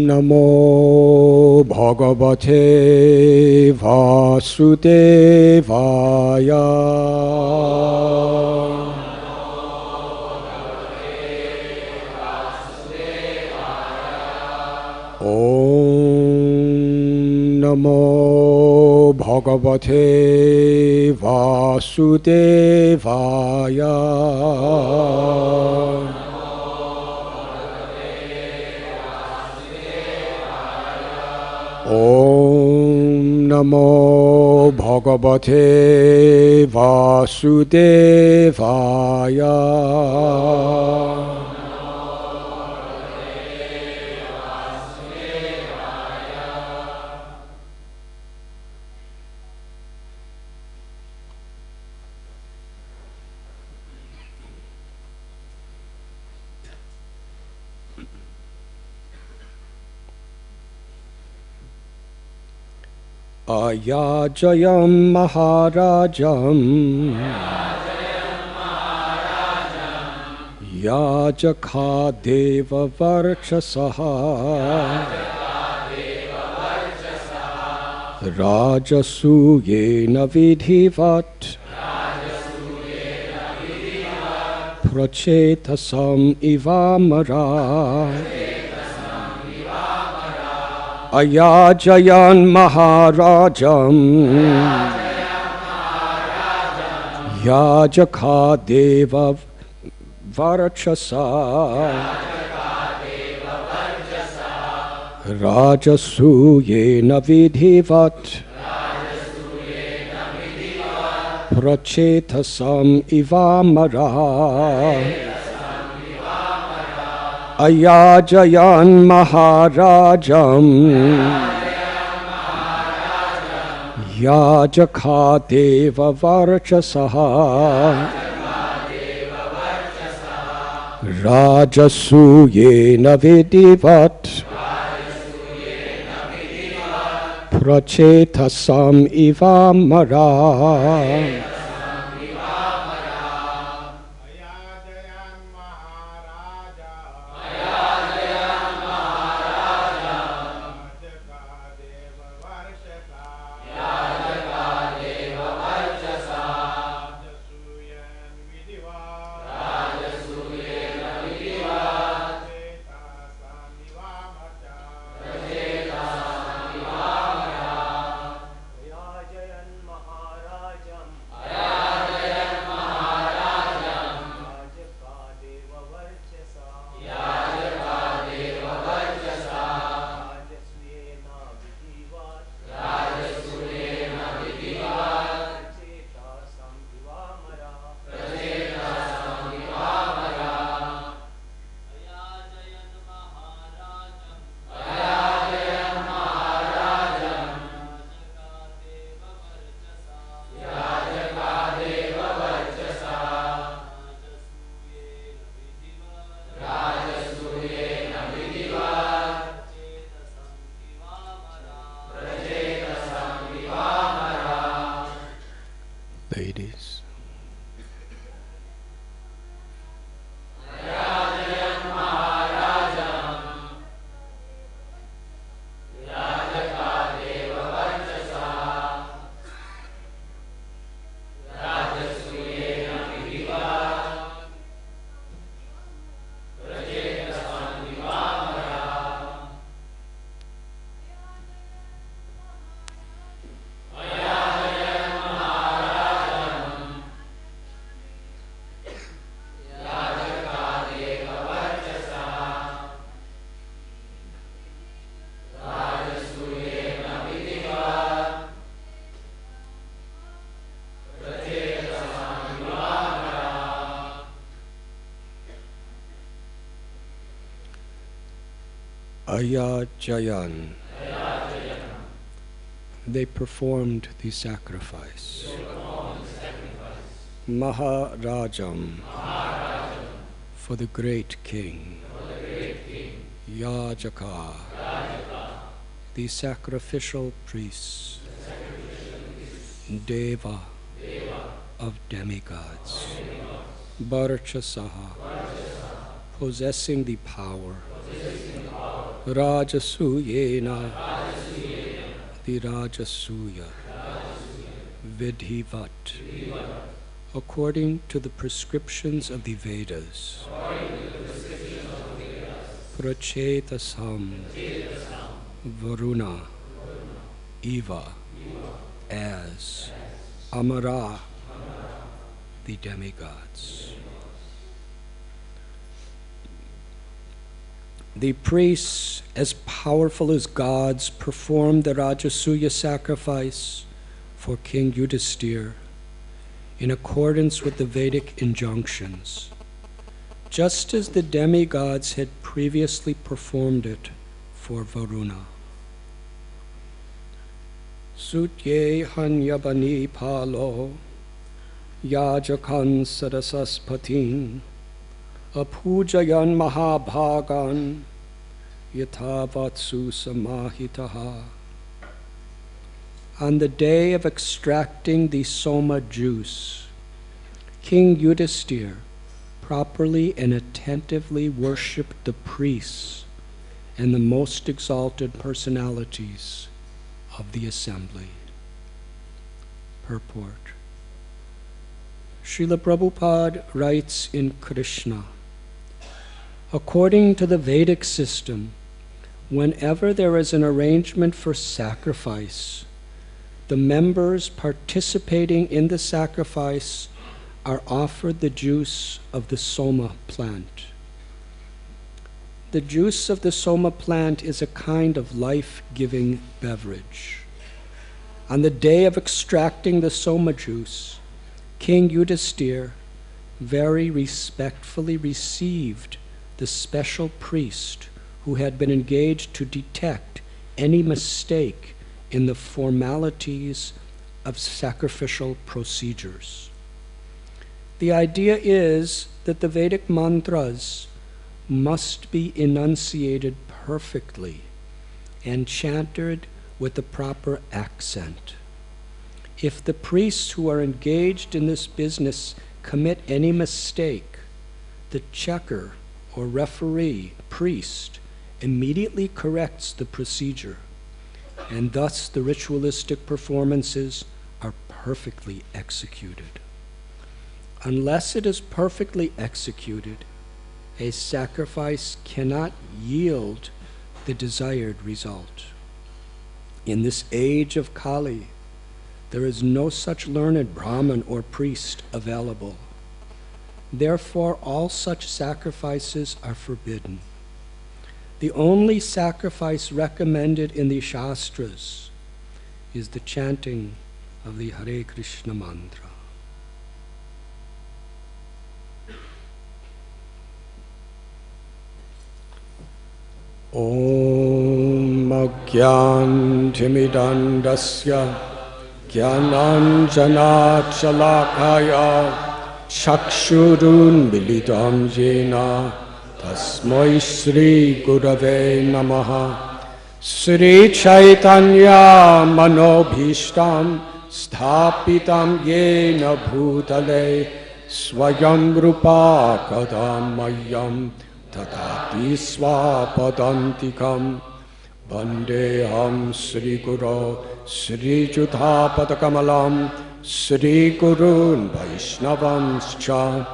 Namo Bhagavate Vasudevaya. Om Namo Bhagavate Vasudevaya. Om Namo Bhagavate Vasudevaya. Ayājayan mahā-rājam, yājakā deva-varcasaḥ, rājasūyena vidhi-vat, pracetasam ivāmarāḥ. Ayājayan mahā-rājam, yājakā deva-varcasaḥ, rājasūyena vidhi-vat, pracetasam ivāmarāḥ. Ayājayan mahā-rājaṁ, yājakā deva-varcasaḥ, rājasūyena vidhi-vat, pracetasam ivāmarāḥ. Ladies. Ayājayan. They performed the sacrifice. Mahā-rājam. For the great king. Yājakā. The sacrificial priests. Deva of demigods. Varcasaḥ. Possessing the power Rājasūyena, the Rājasūya, vidhi-vat, according to the prescriptions of the Vedas, pracetasam, Varuṇa, eva, as, amarāḥ, the demigods. The priests, as powerful as gods, performed the Rajasuya sacrifice for King Yudhiṣṭhira in accordance with the Vedic injunctions, just as the demigods had previously performed it for Varuṇa. Sutye hanyabani palo, yājakān sarasaspatin, apujayan mahā-bhāgan, yatha-vatsu samahitaha. On the day of extracting the soma juice, King Yudhiṣṭhira properly and attentively worshipped the priests and the most exalted personalities of the assembly. Purport. Srila Prabhupada writes in Krishna, according to the Vedic system, whenever there is an arrangement for sacrifice, the members participating in the sacrifice are offered the juice of the soma plant. The juice of the soma plant is a kind of life-giving beverage. On the day of extracting the soma juice, King Yudhiṣṭhira very respectfully received the special priest who had been engaged to detect any mistake in the formalities of sacrificial procedures. The idea is that the Vedic mantras must be enunciated perfectly and chanted with the proper accent. If the priests who are engaged in this business commit any mistake, the checker or referee priest immediately corrects the procedure, and thus the ritualistic performances are perfectly executed. Unless it is perfectly executed, a sacrifice cannot yield the desired result. In this age of Kali, there is no such learned Brahmin or priest available. Therefore, all such sacrifices are forbidden. The only sacrifice recommended in the Shastras is the chanting of the Hare Krishna mantra. Om Agyantimidandasya Jnananjana Chalakaya Chakshurun Militam Jena Tasmai Sri Gurave Namaha. Sri Chaitanya Manobhishtam Sthapitam Yena Bhutale Swayam Rupa Kadam Mayam Tatati Swapadantikam Vandeham Sri Guru Sri Judhapatakamalam Sri Gurun Vaishnavanscha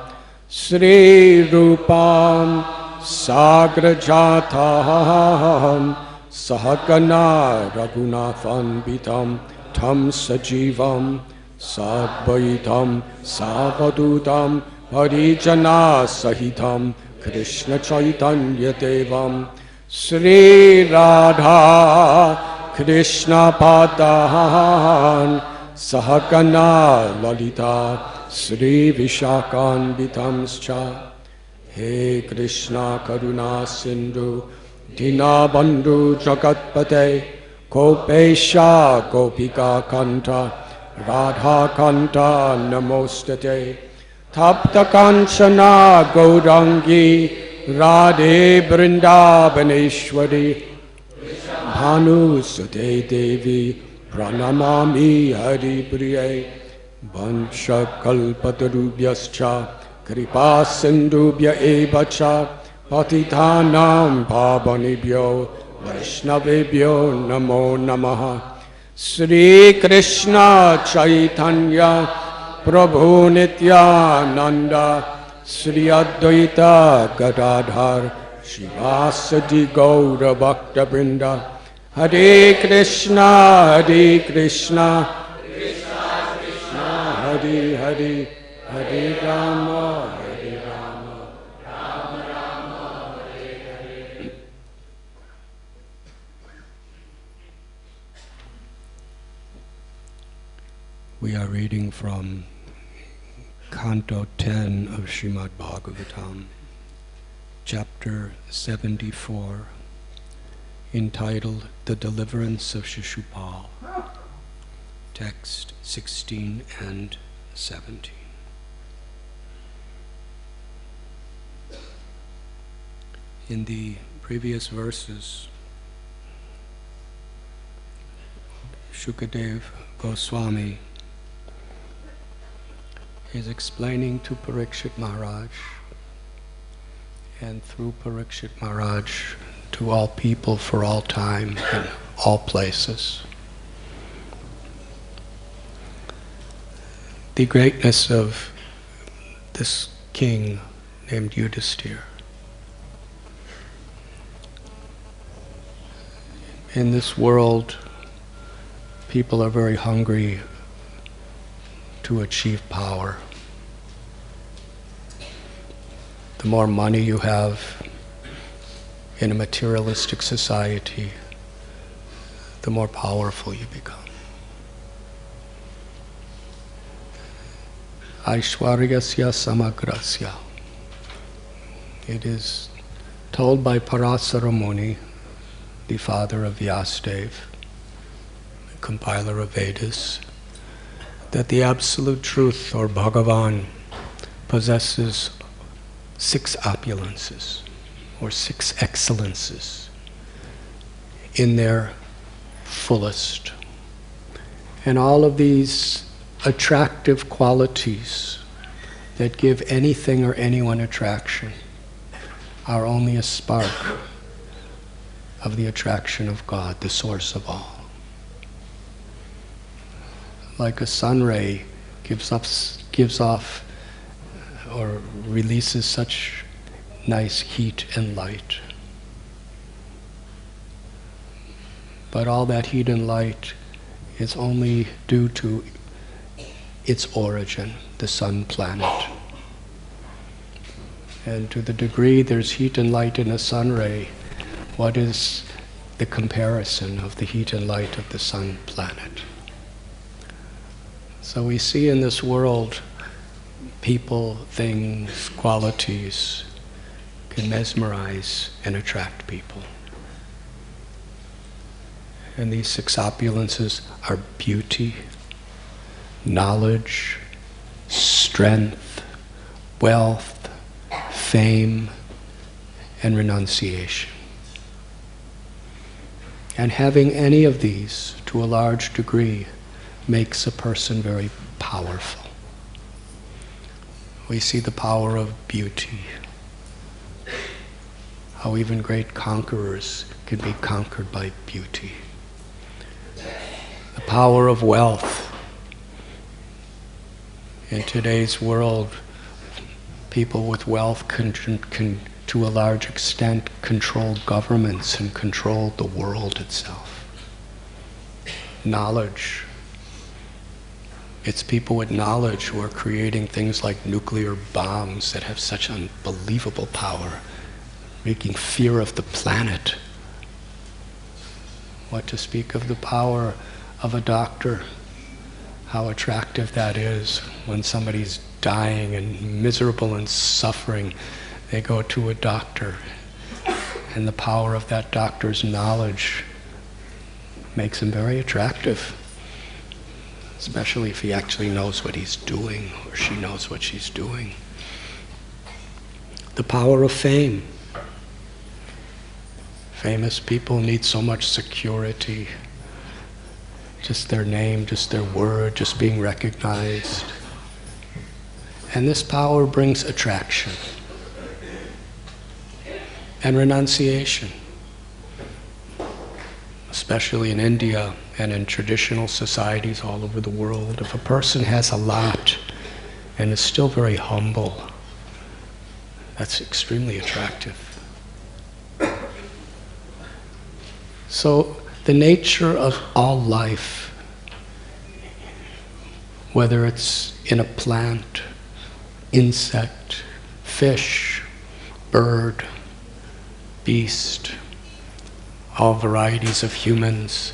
Sri Rupam Sagrajataham Sahagana Raghunathanvitam Tam Sajivam Sadvaitam Savadutam Harijana Sahitam Krishna Chaitanya Devam Sri Radha Krishna Padahan Sahagana Lalita Sri Vishakan Vitamscha. He Krishna Karuna Sindhu Dinabandhu Jagatpate Kopesha Gopika Kanta Radha Kanta Namostate Tapta Kanchana Gaurangi Radhe Vrindavaneshwari Bhanu Sute Devi Pranamami Hari Priye Vansha Kalpatarubhyascha Kripa Sindhubhya Evacha Patitanam Pavanibhyo Vaishnavebhyo Namo Namaha. Sri Krishna Chaitanya Prabhu Nityananda Sri Advaita Gadadhar Shivasati Gaura Bhakta Vrinda. Hare Krishna, Hare Krishna, Krishna Krishna, Hare Hare, Hare Rama, Hare Rama, Rama Rama, Hare Hare. We are reading from Canto 10 of Srimad Bhagavatam, Chapter 74, entitled The Deliverance of Shishupal, text 16 and 17. In the previous verses, Shukadev Goswami is explaining to Parikshit Maharaj, and through Parikshit Maharaj to all people for all time and all places, the greatness of this king named Yudhiṣṭhira. In this world, people are very hungry to achieve power. The more money you have in a materialistic society, the more powerful you become. Aishwaryasya samagrasya. It is told by Parasara Muni, the father of Vyasadeva, the compiler of Vedas, that the absolute truth, or Bhagavan, possesses 6 opulences, or 6 excellences, in their fullest. And all of these attractive qualities that give anything or anyone attraction are only a spark of the attraction of God, the source of all. Like a sun ray gives off or releases such nice heat and light. But all that heat and light is only due to its origin, the sun planet. And to the degree there's heat and light in a sun ray, what is the comparison of the heat and light of the sun planet? So we see in this world, people, things, qualities can mesmerize and attract people. And these 6 opulences are beauty, knowledge, strength, wealth, fame, and renunciation. And having any of these, to a large degree, makes a person very powerful. We see the power of beauty, how even great conquerors can be conquered by beauty. The power of wealth. In today's world, people with wealth can to a large extent control governments and control the world itself. Knowledge. It's people with knowledge who are creating things like nuclear bombs that have such unbelievable power, making fear of the planet. What to speak of the power of a doctor, how attractive that is when somebody's dying and miserable and suffering. They go to a doctor, and the power of that doctor's knowledge makes him very attractive. Especially if he actually knows what he's doing, or she knows what she's doing. The power of fame. Famous people need so much security. Just their name, just their word, just being recognized. And this power brings attraction and renunciation. especially in India and in traditional societies all over the world, if a person has a lot and is still very humble, that's extremely attractive. So the nature of all life, whether it's in a plant, insect, fish, bird, beast, all varieties of humans,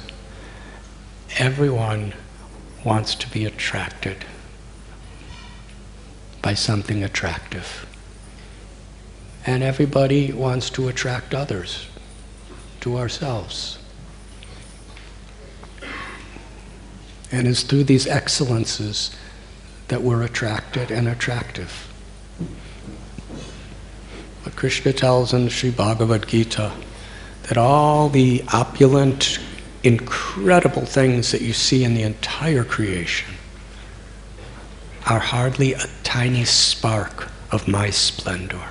everyone wants to be attracted by something attractive. And everybody wants to attract others to ourselves. And it's through these excellences that we're attracted and attractive. But Krishna tells in Sri Bhagavad Gita that all the opulent, incredible things that you see in the entire creation are hardly a tiny spark of my splendor.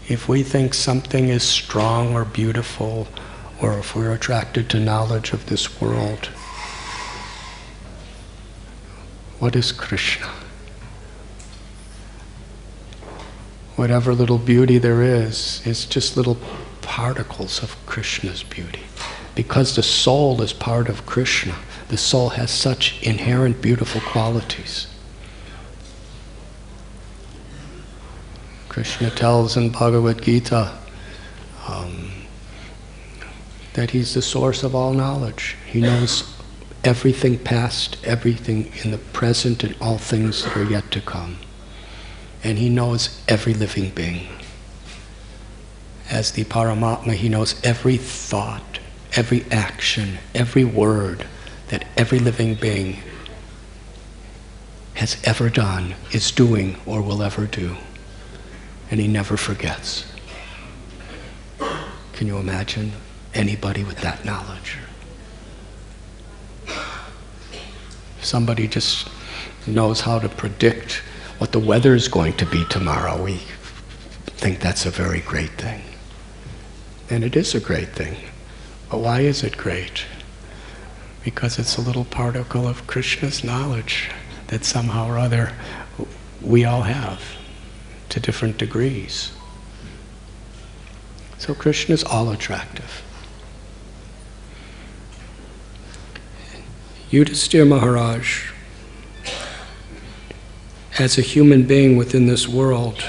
If we think something is strong or beautiful, or if we're attracted to knowledge of this world, what is Krishna? Whatever little beauty there is just little particles of Krishna's beauty. Because the soul is part of Krishna, the soul has such inherent beautiful qualities. Krishna tells in Bhagavad Gita that he's the source of all knowledge. He knows everything past, everything in the present, and all things that are yet to come. And he knows every living being. As the Paramatma, he knows every thought, every action, every word that every living being has ever done, is doing, or will ever do. And he never forgets. Can you imagine anybody with that knowledge? Somebody just knows how to predict what the weather is going to be tomorrow. We think that's a very great thing. And it is a great thing. But why is it great? Because it's a little particle of Krishna's knowledge that somehow or other we all have to different degrees. So Krishna's all attractive. Yudhiṣṭhira Maharaj, as a human being within this world,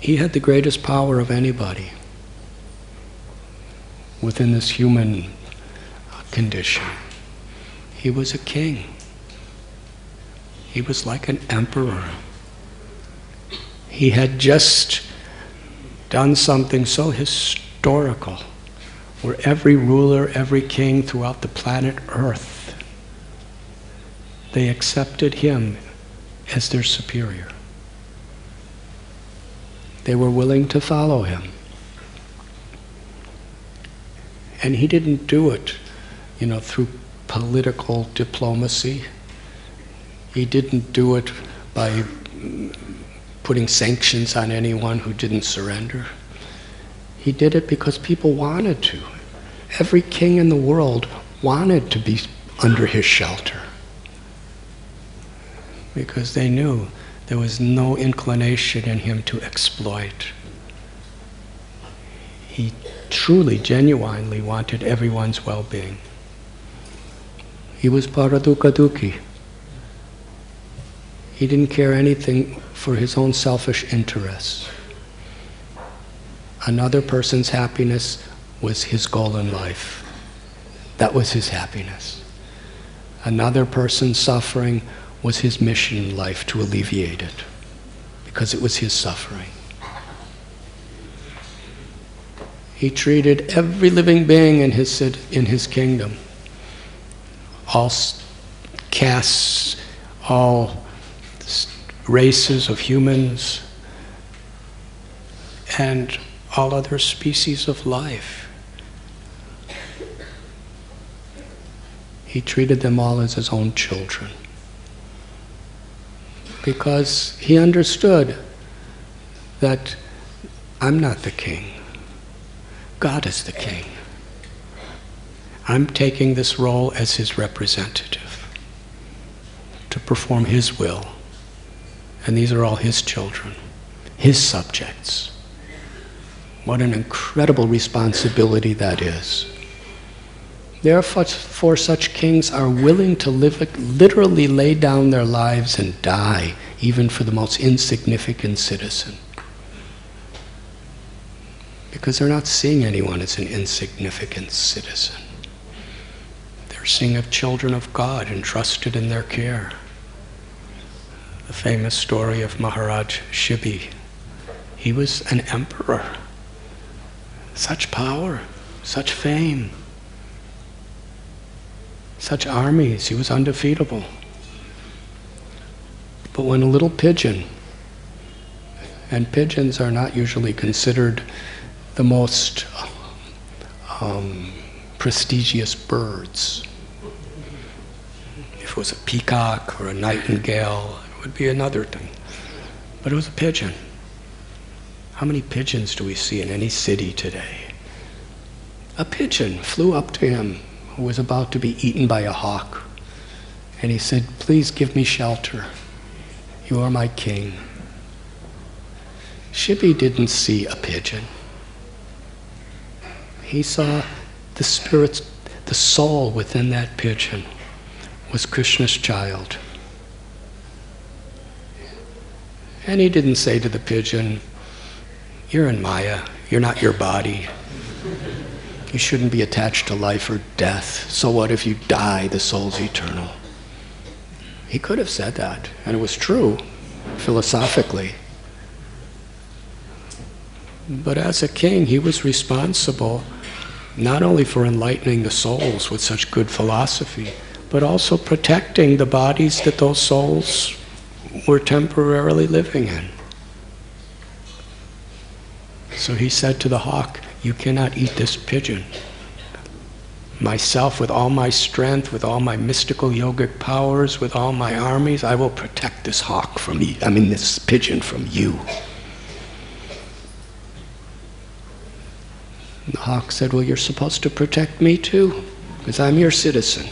he had the greatest power of anybody within this human condition. He was a king. He was like an emperor. He had just done something so historical, where every ruler, every king throughout the planet Earth, they accepted him as their superior. They were willing to follow him. And he didn't do it, through political diplomacy. He didn't do it by putting sanctions on anyone who didn't surrender. He did it because people wanted to. Every king in the world wanted to be under his shelter, because they knew there was no inclination in him to exploit. He truly, genuinely wanted everyone's well-being. He was paradukadukhi. He didn't care anything for his own selfish interests. Another person's happiness was his goal in life. That was his happiness. Another person's suffering was his mission in life, to alleviate it, because it was his suffering. He treated every living being in his kingdom, all castes, all races of humans, and all other species of life. He treated them all as his own children, because he understood that I'm not the king. God is the king. I'm taking this role as his representative to perform his will. And these are all his children, his subjects. What an incredible responsibility that is. Therefore, such kings are willing to literally lay down their lives and die, even for the most insignificant citizen. Because they're not seeing anyone as an insignificant citizen. They're seeing children of God entrusted in their care. The famous story of Maharaj Shibi. He was an emperor. Such power, such fame, such armies. He was undefeatable. But when a little pigeon, and pigeons are not usually considered the most prestigious birds. If it was a peacock or a nightingale, it would be another thing. But it was a pigeon. How many pigeons do we see in any city today? A pigeon flew up to him who was about to be eaten by a hawk. And he said, "Please give me shelter. You are my king." Shibi didn't see a pigeon. He saw the spirit, the soul within that pigeon was Krishna's child. And he didn't say to the pigeon, "You're in Maya, you're not your body. You shouldn't be attached to life or death. So what if you die, the soul's eternal." He could have said that, and it was true, philosophically. But as a king, he was responsible not only for enlightening the souls with such good philosophy, but also protecting the bodies that those souls were temporarily living in. So he said to the hawk, "You cannot eat this pigeon. Myself, with all my strength, with all my mystical yogic powers, with all my armies, I will protect this hawk from you. This pigeon from you." And the hawk said, "Well, you're supposed to protect me too, because I'm your citizen.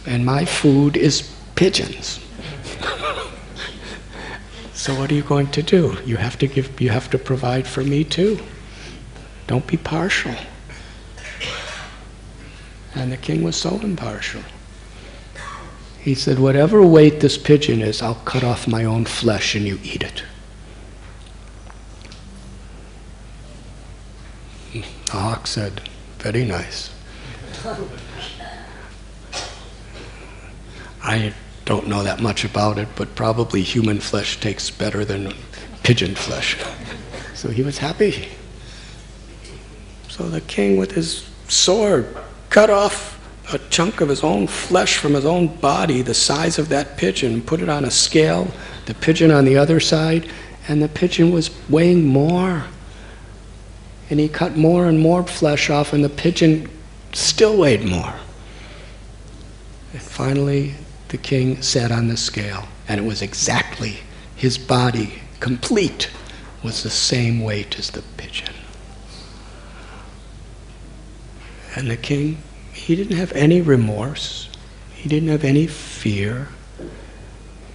And my food is pigeons." So what are you going to do? You have to provide for me too. Don't be partial. And the king was so impartial. He said, "Whatever weight this pigeon is, I'll cut off my own flesh and you eat it." The hawk said, "Very nice. I don't know that much about it, but probably human flesh tastes better than pigeon flesh." So he was happy. So the king, with his sword, cut off a chunk of his own flesh from his own body, the size of that pigeon, and put it on a scale, the pigeon on the other side, and the pigeon was weighing more. And he cut more and more flesh off, and the pigeon still weighed more. And finally, the king sat on the scale, and it was exactly, his body, complete, was the same weight as the pigeon. And the king, he didn't have any remorse. He didn't have any fear.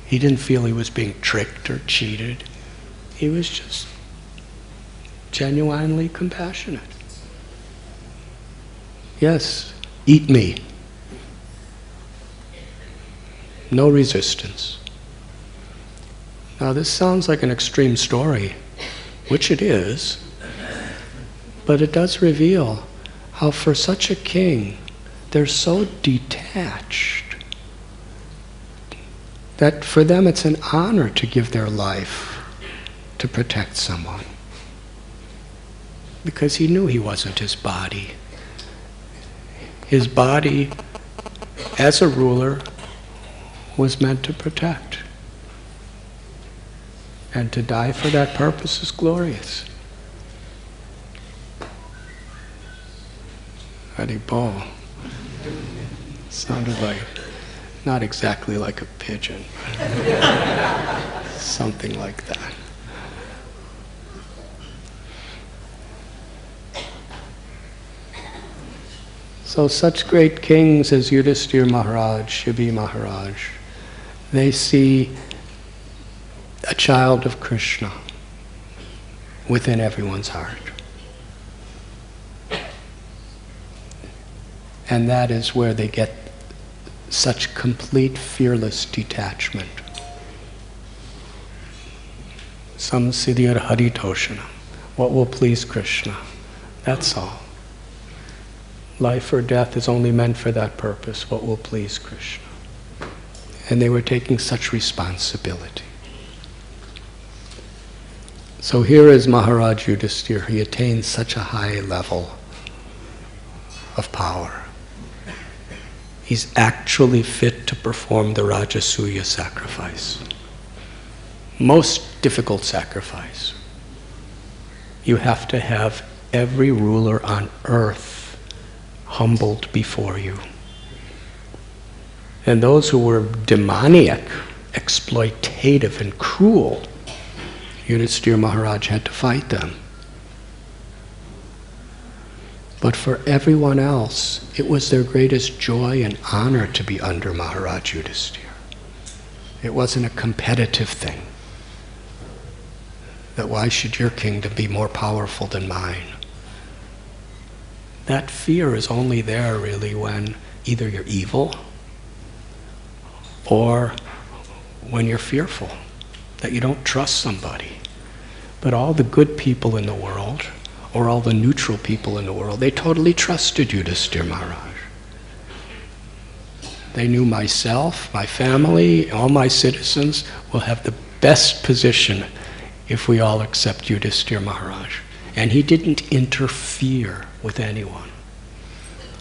He didn't feel he was being tricked or cheated. He was just genuinely compassionate. "Yes, eat me." No resistance. Now this sounds like an extreme story, which it is, but it does reveal how for such a king, they're so detached that for them it's an honor to give their life to protect someone. Because he knew he wasn't his body. His body, as a ruler, was meant to protect. And to die for that purpose is glorious. Haribol. Sounded like, not exactly like a pigeon, but something like that. So such great kings as Yudhiṣṭhira Maharaj, Shivi Maharaj, they see a child of Krishna within everyone's heart. And that is where they get such complete, fearless detachment. Samsiddhir Haritoshanam. What will please Krishna? That's all. Life or death is only meant for that purpose. What will please Krishna? And they were taking such responsibility. So here is Maharaj Yudhiṣṭhira. He attains such a high level of power. He's actually fit to perform the Rajasuya sacrifice. Most difficult sacrifice. You have to have every ruler on earth humbled before you. And those who were demoniac, exploitative, and cruel, Yudhiṣṭhira Maharaj had to fight them. But for everyone else, it was their greatest joy and honor to be under Maharaj Yudhiṣṭhira. It wasn't a competitive thing. That why should your kingdom be more powerful than mine? That fear is only there really when either you're evil or when you're fearful, that you don't trust somebody. But all the good people in the world, or all the neutral people in the world, they totally trusted Yudhiṣṭhira Maharaj. They knew myself, my family, all my citizens will have the best position if we all accept Yudhiṣṭhira Maharaj. And he didn't interfere with anyone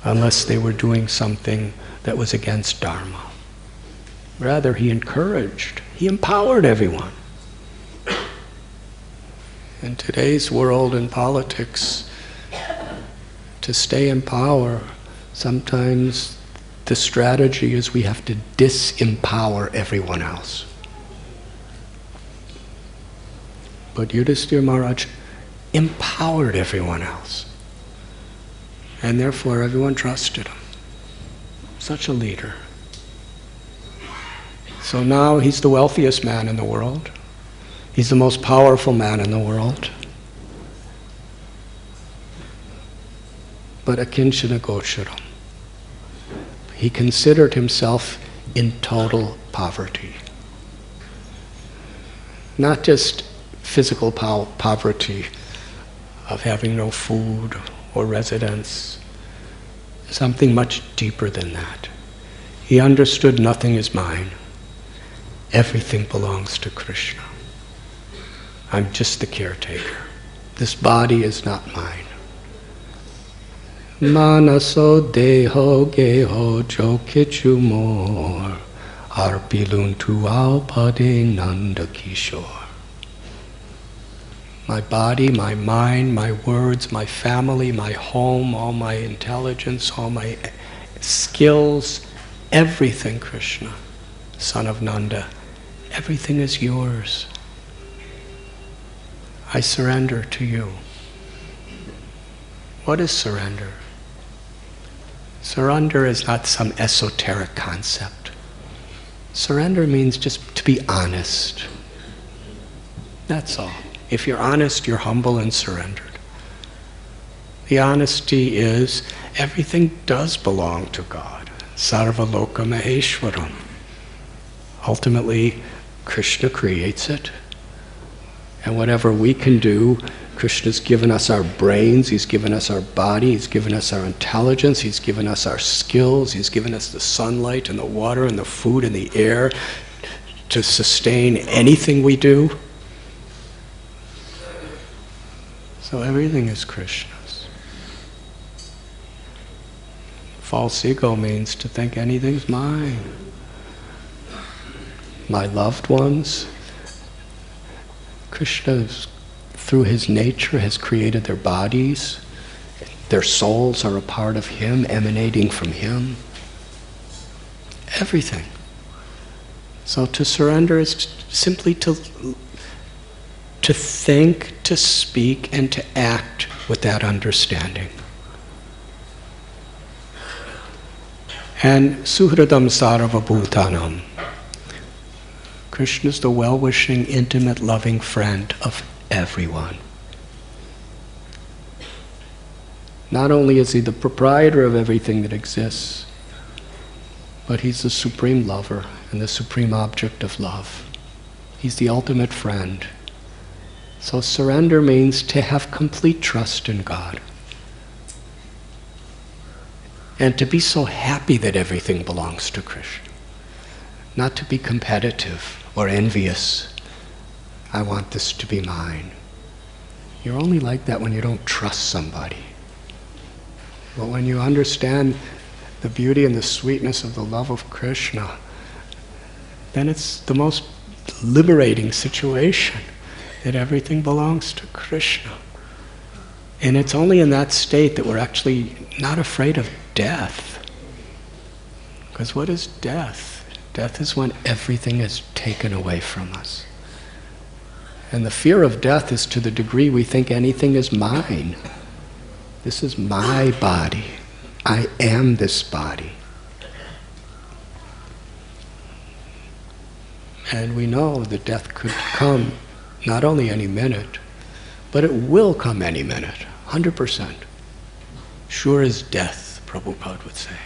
unless they were doing something that was against Dharma. Rather, he encouraged, he empowered everyone. In today's world and politics, to stay in power, sometimes the strategy is we have to disempower everyone else. But Yudhiṣṭhira Maharaj empowered everyone else. And therefore everyone trusted him. Such a leader. So now he's the wealthiest man in the world. He's the most powerful man in the world. But akinchana gocharam. He considered himself in total poverty. Not just physical poverty of having no food or residence, something much deeper than that. He understood nothing is mine. Everything belongs to Krishna. I'm just the caretaker. This body is not mine. Manaso deho geho jokichu mor arpilun tuau pade nanda kishore. My body, my mind, my words, my family, my home, all my intelligence, all my skills, everything, Krishna, son of Nanda, everything is yours. I surrender to you. What is surrender? Surrender is not some esoteric concept. Surrender means just to be honest. That's all. If you're honest, you're humble and surrendered. The honesty is everything does belong to God. Sarva loka maheshwaram. Ultimately, Krishna creates it. And whatever we can do, Krishna's given us our brains, he's given us our body, he's given us our intelligence, he's given us our skills, he's given us the sunlight and the water and the food and the air to sustain anything we do. So everything is Krishna's. False ego means to think anything's mine. My loved ones, Krishna, through his nature, has created their bodies. Their souls are a part of him, emanating from him. Everything. So to surrender is simply to think, to speak, and to act with that understanding. And suhridam sarva bhutanam. Krishna is the well-wishing, intimate, loving friend of everyone. Not only is he the proprietor of everything that exists, but he's the supreme lover and the supreme object of love. He's the ultimate friend. So surrender means to have complete trust in God. And to be so happy that everything belongs to Krishna. Not to be competitive or envious. I want this to be mine. You're only like that when you don't trust somebody. But when you understand the beauty and the sweetness of the love of Krishna, then it's the most liberating situation, that everything belongs to Krishna. And it's only in that state that we're actually not afraid of death. Because what is death? Death is when everything is taken away from us. And the fear of death is to the degree we think anything is mine. This is my body. I am this body. And we know that death could come not only any minute, but it will come any minute, 100%. Sure as death, Prabhupada would say.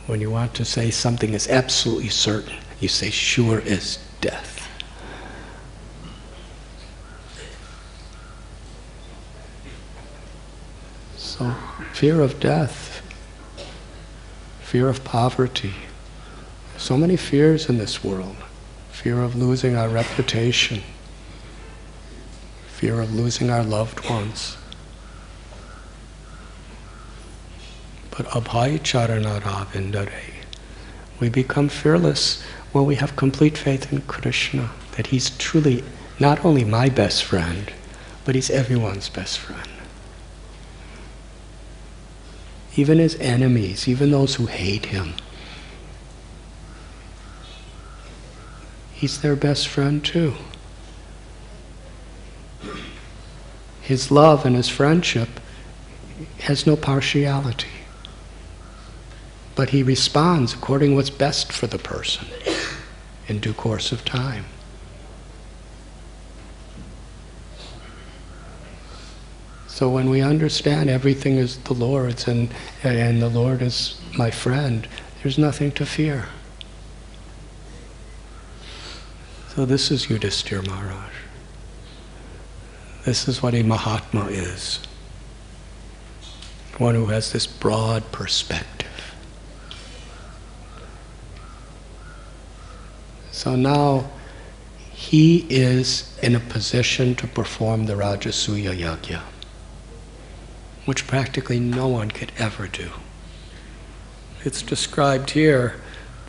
When you want to say something is absolutely certain, you say sure as death. So, fear of death, fear of poverty, so many fears in this world. Fear of losing our reputation, fear of losing our loved ones. But abhai charanaravindarē, we become fearless when we have complete faith in Krishna, that he's truly not only my best friend, but he's everyone's best friend. Even his enemies, even those who hate him, he's their best friend too. His love and his friendship has no partiality. But he responds according to what's best for the person in due course of time. So when we understand everything is the Lord's and the Lord is my friend, there's nothing to fear. So this is Yudhiṣṭhira Maharaj. This is what a Mahatma is. One who has this broad perspective. So now he is in a position to perform the Rājasūya yajna, which practically no one could ever do. It's described here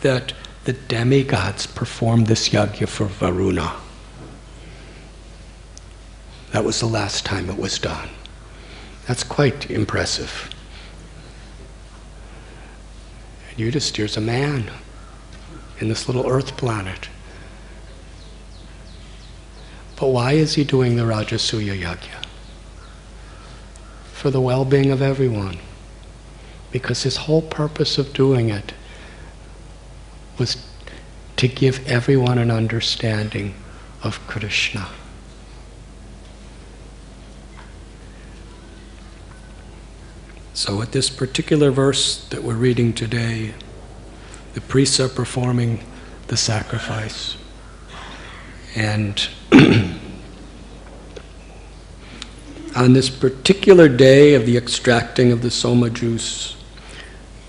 that the demigods performed this yajna for Varuṇa. That was the last time it was done. That's quite impressive. And Yudhiṣṭhira's a man in this little earth planet. But why is he doing the Rājasūya yajna? For the well-being of everyone. Because his whole purpose of doing it was to give everyone an understanding of Krishna. So at this particular verse that we're reading today, the priests are performing the sacrifice. And on this particular day of the extracting of the soma juice,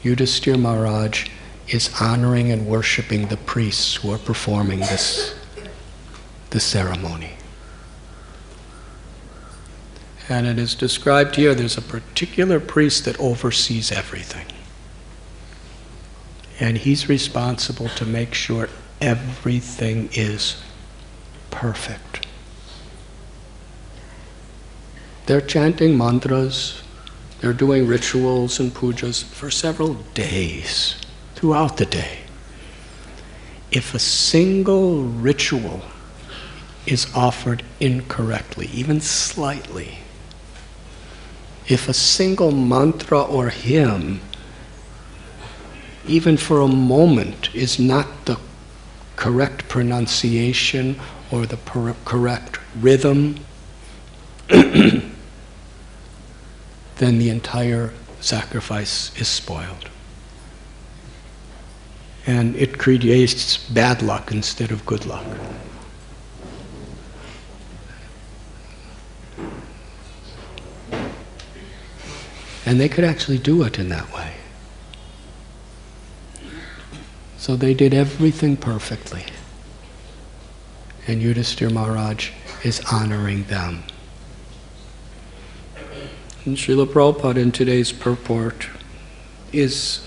Yudhiṣṭhira Maharaj is honoring and worshiping the priests who are performing the ceremony. And it is described here, there's a particular priest that oversees everything. And he's responsible to make sure everything is perfect. They're chanting mantras, they're doing rituals and pujas for several days, throughout the day. If a single ritual is offered incorrectly, even slightly, if a single mantra or hymn even for a moment, is not the correct pronunciation or the correct rhythm, then the entire sacrifice is spoiled. And it creates bad luck instead of good luck. And they could actually do it in that way. So they did everything perfectly. And Yudhiṣṭhira Maharaj is honoring them. And Srila Prabhupada in today's purport is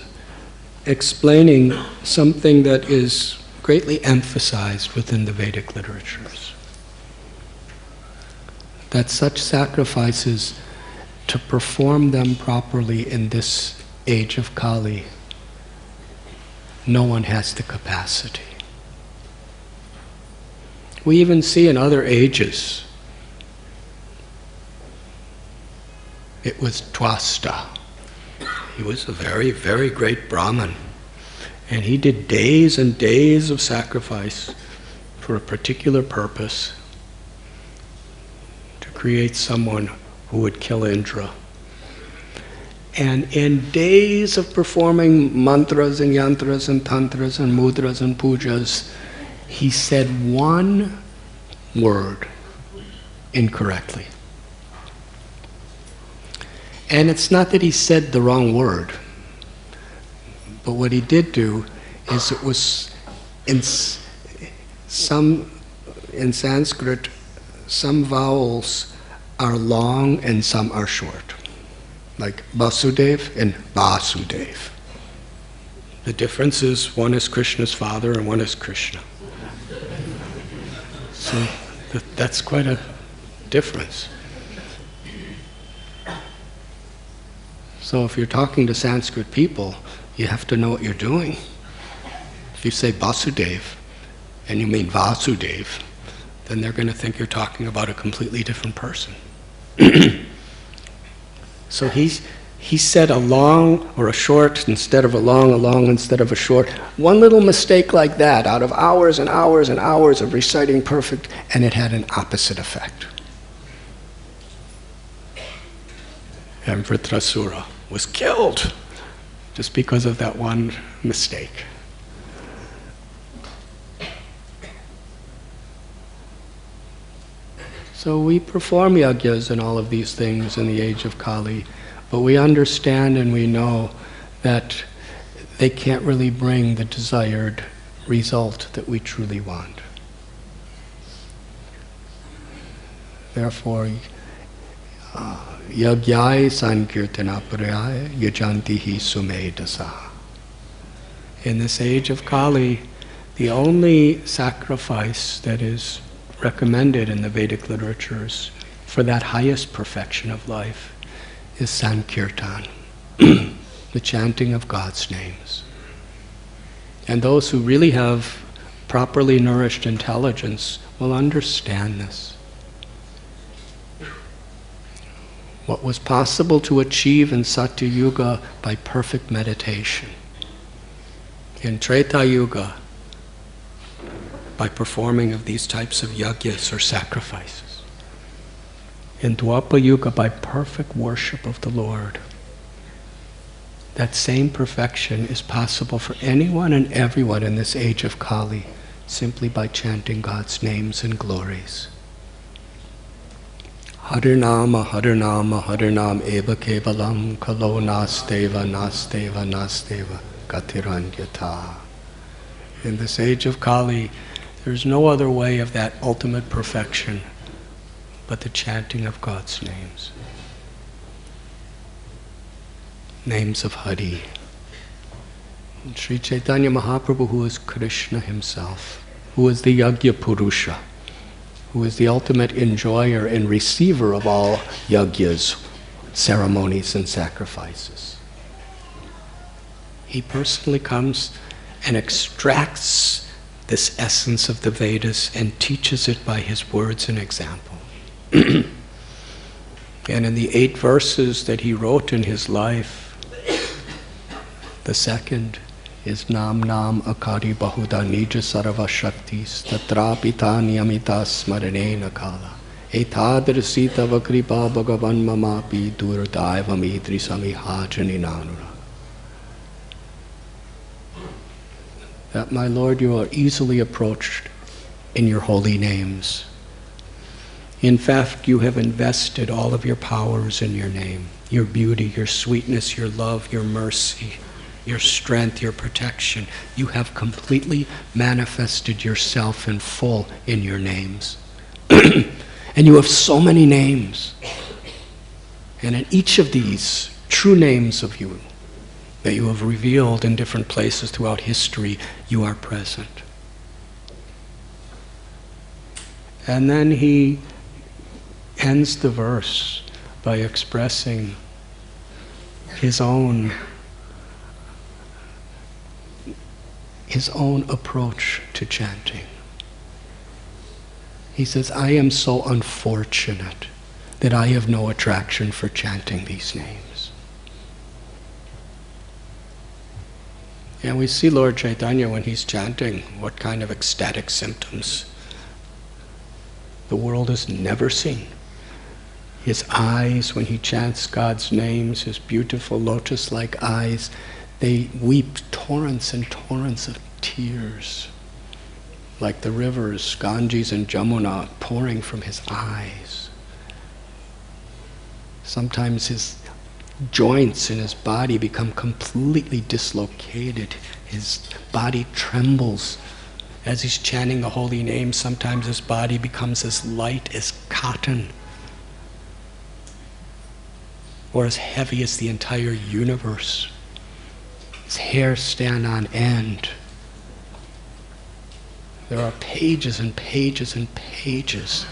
explaining something that is greatly emphasized within the Vedic literatures. That such sacrifices, to perform them properly in this age of Kali, no one has the capacity. We even see in other ages, it was Twasta. He was a very, very great Brahmin. And he did days and days of sacrifice for a particular purpose, to create someone who would kill Indra. And in days of performing mantras and yantras and tantras and mudras and pujas, he said one word incorrectly. And it's not that he said the wrong word, but what he did do is, it was in Sanskrit, some vowels are long and some are short, like Vasudev and Vasudev. The difference is one is Krishna's father and one is Krishna. So that's quite a difference. So if you're talking to Sanskrit people, you have to know what you're doing. If you say Vasudev and you mean Vasudev, then they're going to think you're talking about a completely different person. So he said a long or a short instead of a long instead of a short. One little mistake like that, out of hours and hours and hours of reciting perfect, and it had an opposite effect. And Vritrasura was killed just because of that one mistake. So we perform yagyas and all of these things in the age of Kali, but we understand and we know that they can't really bring the desired result that we truly want. Therefore, yagyai sankirtanaparaya yajantihi sumedasa. In this age of Kali, the only sacrifice that is recommended in the Vedic literatures for that highest perfection of life is Sankirtan, the chanting of God's names. And those who really have properly nourished intelligence will understand this. What was possible to achieve in Satya Yuga by perfect meditation, in Treta Yuga, by performing of these types of yagyas or sacrifices, in Dwapara Yuga by perfect worship of the Lord. That same perfection is possible for anyone and everyone in this age of Kali, simply by chanting God's names and glories. Harinama, Harinama, Harinam eva kevalam kalo nasteva, nasteva, nasteva gatiranyata. In this age of Kali, there's no other way of that ultimate perfection but the chanting of God's names. Names of Hari. And Sri Chaitanya Mahaprabhu, who is Krishna himself, who is the Yagya Purusha, who is the ultimate enjoyer and receiver of all yagyas, ceremonies and sacrifices. He personally comes and extracts this essence of the Vedas and teaches it by his words and example. And in the 8 verses that he wrote in his life, the second is nam akari bahuda nija sarva shaktis tatrapita niyamita smaranena kala etadrasita vakripa bhagavan mamapi durdaivam idrisami hajaninanura. That, my Lord, you are easily approached in your holy names. In fact, you have invested all of your powers in your name, your beauty, your sweetness, your love, your mercy, your strength, your protection. You have completely manifested yourself in full in your names. And you have so many names. And in each of these true names of you that you have revealed in different places throughout history, you are present. And then he ends the verse by expressing his own approach to chanting. He says, I am so unfortunate that I have no attraction for chanting these names. And we see Lord Chaitanya when he's chanting, what kind of ecstatic symptoms the world has never seen. His eyes, when he chants God's names, his beautiful lotus-like eyes, they weep torrents and torrents of tears, like the rivers, Ganges and Jamuna, pouring from his eyes. Sometimes his joints in his body become completely dislocated. His body trembles as he's chanting the holy name. Sometimes his body becomes as light as cotton, or as heavy as the entire universe. His hair stand on end. There are pages and pages and pages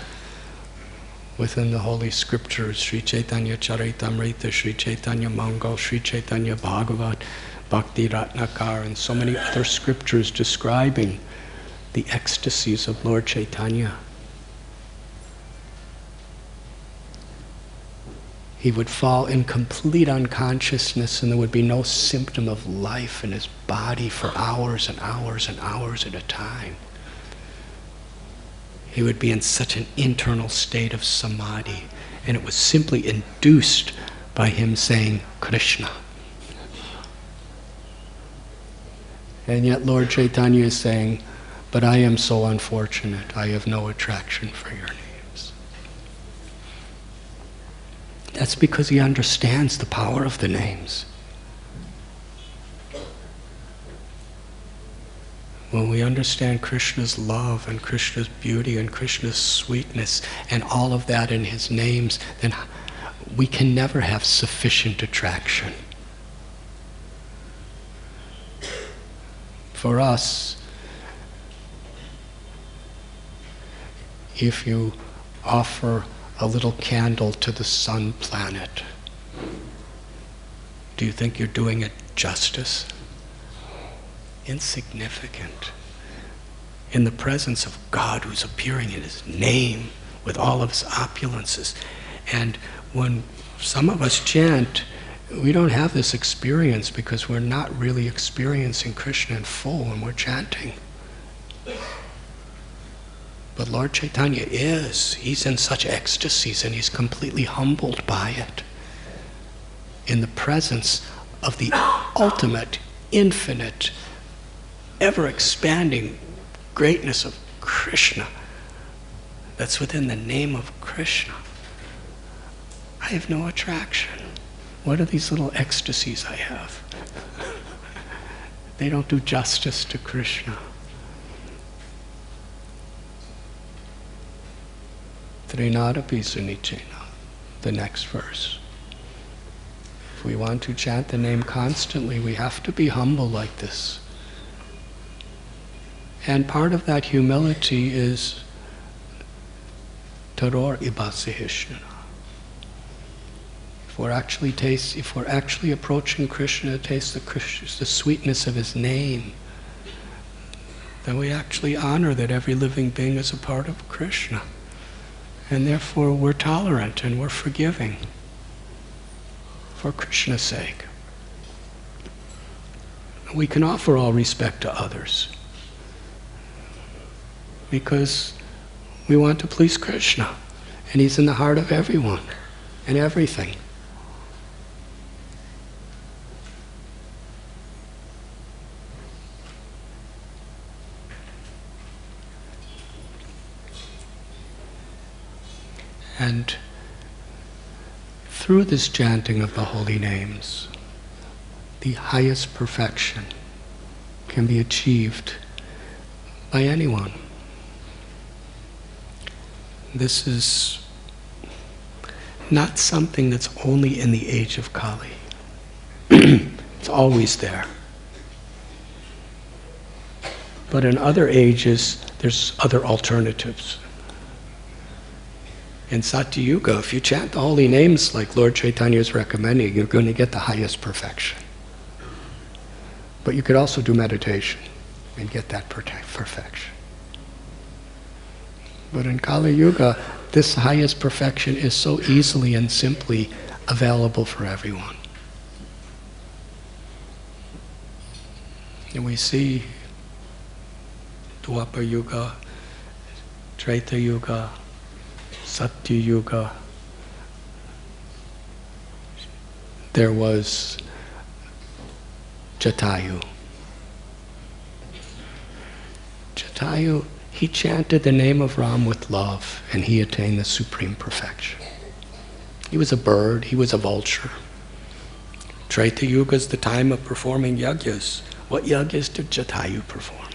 within the Holy Scriptures, Sri Chaitanya Charitamrita, Sri Chaitanya Mangal, Sri Chaitanya Bhagavat, Bhakti Ratnakar, and so many other scriptures describing the ecstasies of Lord Chaitanya. He would fall in complete unconsciousness and there would be no symptom of life in his body for hours and hours and hours at a time. He would be in such an internal state of samadhi, and it was simply induced by him saying, Krishna. And yet Lord Chaitanya is saying, but I am so unfortunate, I have no attraction for your names. That's because he understands the power of the names. When we understand Krishna's love and Krishna's beauty and Krishna's sweetness and all of that in his names, then we can never have sufficient attraction. For us, if you offer a little candle to the sun planet, do you think you're doing it justice? Insignificant. In the presence of God who's appearing in his name with all of his opulences. And when some of us chant, we don't have this experience because we're not really experiencing Krishna in full when we're chanting. But Lord Chaitanya is. He's in such ecstasies and he's completely humbled by it. In the presence of the ultimate, infinite, ever-expanding greatness of Krishna that's within the name of Krishna, I have no attraction. What are these little ecstasies I have? They don't do justice to Krishna. Trinadapi sunichena, the next verse. If we want to chant the name constantly, we have to be humble like this. And part of that humility is taror ibasihishnana. If we're actually approaching Krishna to taste the sweetness of his name, then we actually honor that every living being is a part of Krishna. And therefore we're tolerant and we're forgiving for Krishna's sake. we can offer all respect to others because we want to please Krishna, and He's in the heart of everyone and everything. And through this chanting of the holy names, the highest perfection can be achieved by anyone. This is not something that's only in the age of Kali. It's always there. But in other ages, there's other alternatives. In Satyuga, if you chant the holy names like Lord Chaitanya is recommending, you're going to get the highest perfection. But you could also do meditation and get that perfection. But in Kali Yuga, this highest perfection is so easily and simply available for everyone. And we see Dwapara Yuga, Treta Yuga, Satya Yuga. There was Jatayu. Jatayu, he chanted the name of Ram with love, and he attained the supreme perfection. He was a bird, he was a vulture. Treta Yuga is the time of performing yagyas. What yagyas did Jatayu perform?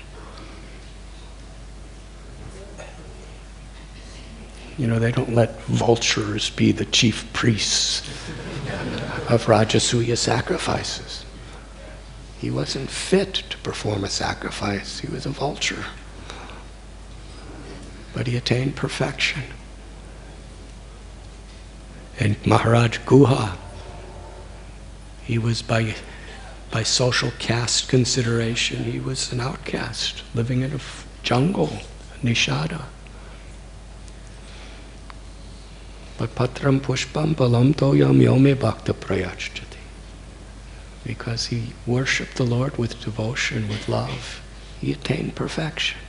You know, they don't let vultures be the chief priests of Rajasuya sacrifices. He wasn't fit to perform a sacrifice. He was a vulture. But he attained perfection. And Maharaj Guha, he was by social caste consideration, he was an outcast, living in a jungle, nishada. But patram pushpam palam toyam yome bhakta prayachati. Because he worshipped the Lord with devotion, with love, he attained perfection.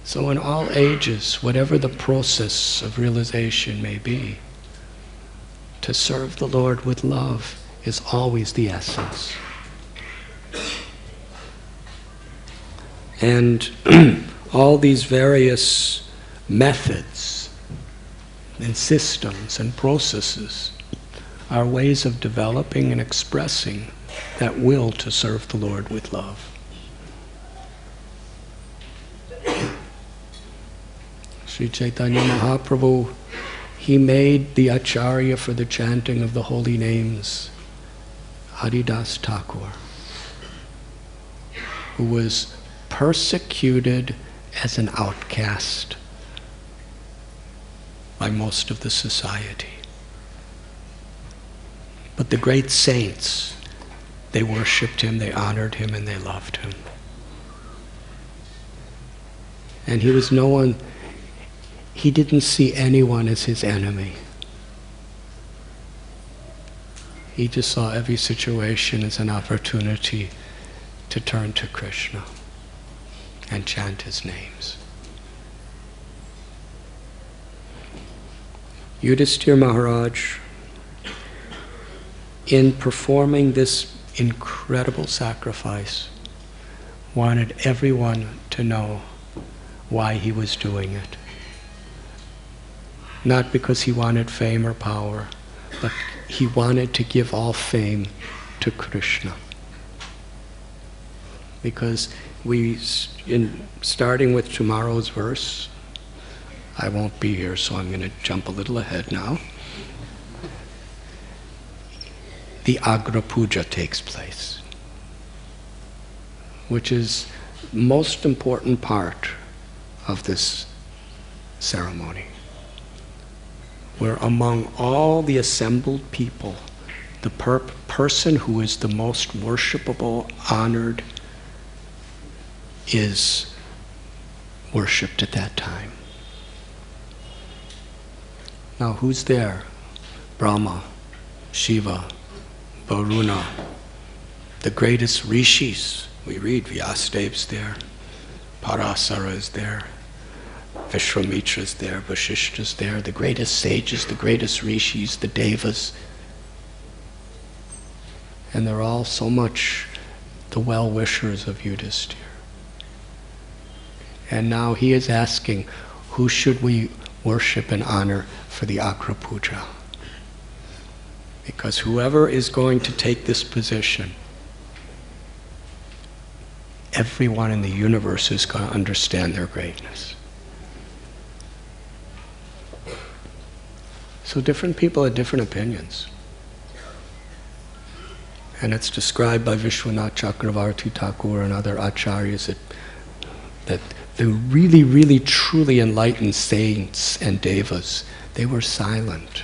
So in all ages, whatever the process of realization may be, to serve the Lord with love is always the essence. And all these various methods and systems and processes are ways of developing and expressing that will to serve the Lord with love. Sri Chaitanya Mahaprabhu, he made the acharya for the chanting of the holy names, Haridas Thakur, who was persecuted as an outcast by most of the society. But the great saints, they worshipped him, they honored him, and they loved him. And he was no one, he didn't see anyone as his enemy. He just saw every situation as an opportunity to turn to Krishna and chant his names. Yudhiṣṭhira Maharaj, in performing this incredible sacrifice, wanted everyone to know why he was doing it. Not because he wanted fame or power, but he wanted to give all fame to Krishna. Because starting with tomorrow's verse, I won't be here, so I'm going to jump a little ahead now. The Agra puja takes place, which is the most important part of this ceremony, where among all the assembled people, the person who is the most worshipable, honored, is worshipped at that time. Now who's there? Brahma, Shiva, Varuṇa, the greatest rishis. We read Vyasadev's there, Parasara is there, Vishwamitra's there, Vasishta's there, the greatest sages, the greatest rishis, the devas. And they're all so much the well-wishers of Yudhiṣṭhira. And now he is asking, who should we worship and honor for the Agra puja? Because whoever is going to take this position, everyone in the universe is going to understand their greatness. So different people have different opinions. And it's described by Vishwanath Chakravarti Thakur and other acharyas that the really, really, truly enlightened saints and devas, they were silent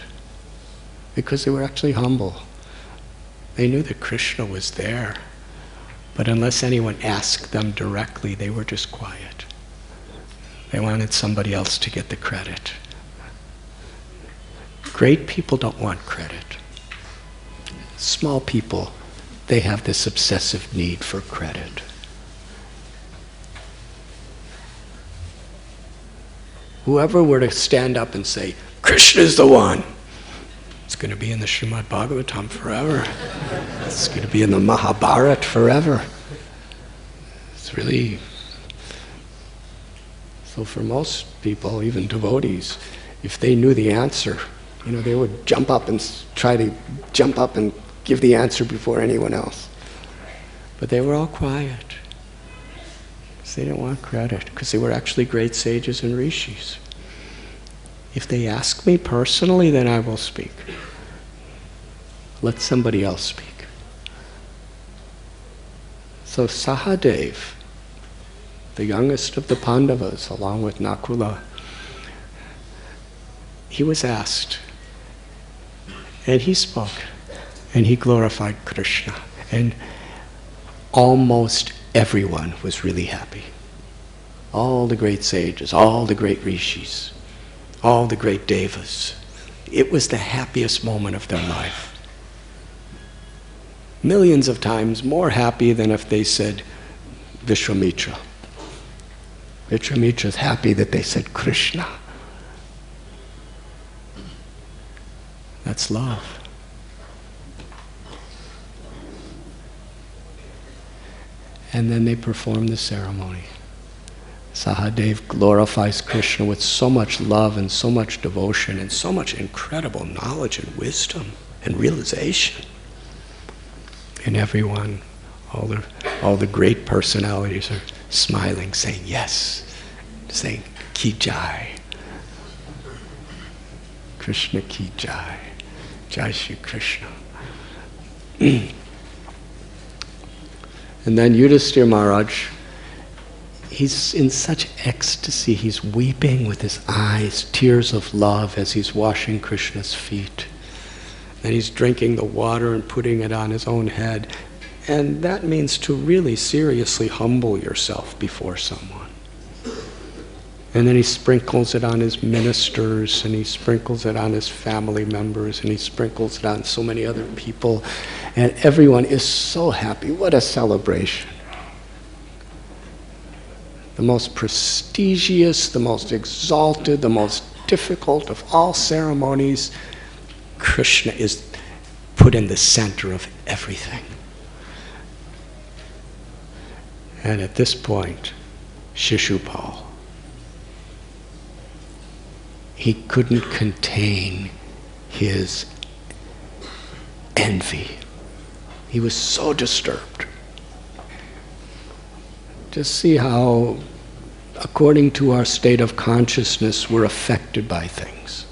because they were actually humble. They knew that Krishna was there, but unless anyone asked them directly, they were just quiet. They wanted somebody else to get the credit. Great people don't want credit. Small people, they have this obsessive need for credit. Whoever were to stand up and say, Krishna is the one, it's going to be in the Srimad Bhagavatam forever. It's going to be in the Mahabharata forever. It's really... So for most people, even devotees, if they knew the answer, they would jump up and try to jump up and give the answer before anyone else. But they were all quiet. They didn't want credit, because they were actually great sages and rishis. If they ask me personally, then I will speak. Let somebody else speak. So Sahadev, the youngest of the Pandavas, along with Nakula, he was asked, and he spoke, and he glorified Krishna, and almost everyone was really happy. All the great sages, all the great rishis, all the great devas. It was the happiest moment of their life. Millions of times more happy than if they said Vishwamitra. Vishwamitra's happy that they said Krishna. That's love. And then they perform the ceremony. Sahadev glorifies Krishna with so much love and so much devotion and so much incredible knowledge and wisdom and realization. And everyone, all the great personalities are smiling, saying yes, saying Ki Jai. Krishna Ki Jai. Jai Shri Krishna. And then Yudhiṣṭhira Maharaj, he's in such ecstasy, he's weeping with his eyes, tears of love as he's washing Krishna's feet. And he's drinking the water and putting it on his own head. And that means to really seriously humble yourself before someone. And then he sprinkles it on his ministers, and he sprinkles it on his family members, and he sprinkles it on so many other people. And everyone is so happy. What a celebration. The most prestigious, the most exalted, the most difficult of all ceremonies, Krishna is put in the center of everything. And at this point, Shishupal, he couldn't contain his envy. He was so disturbed. Just see how, according to our state of consciousness, we're affected by things.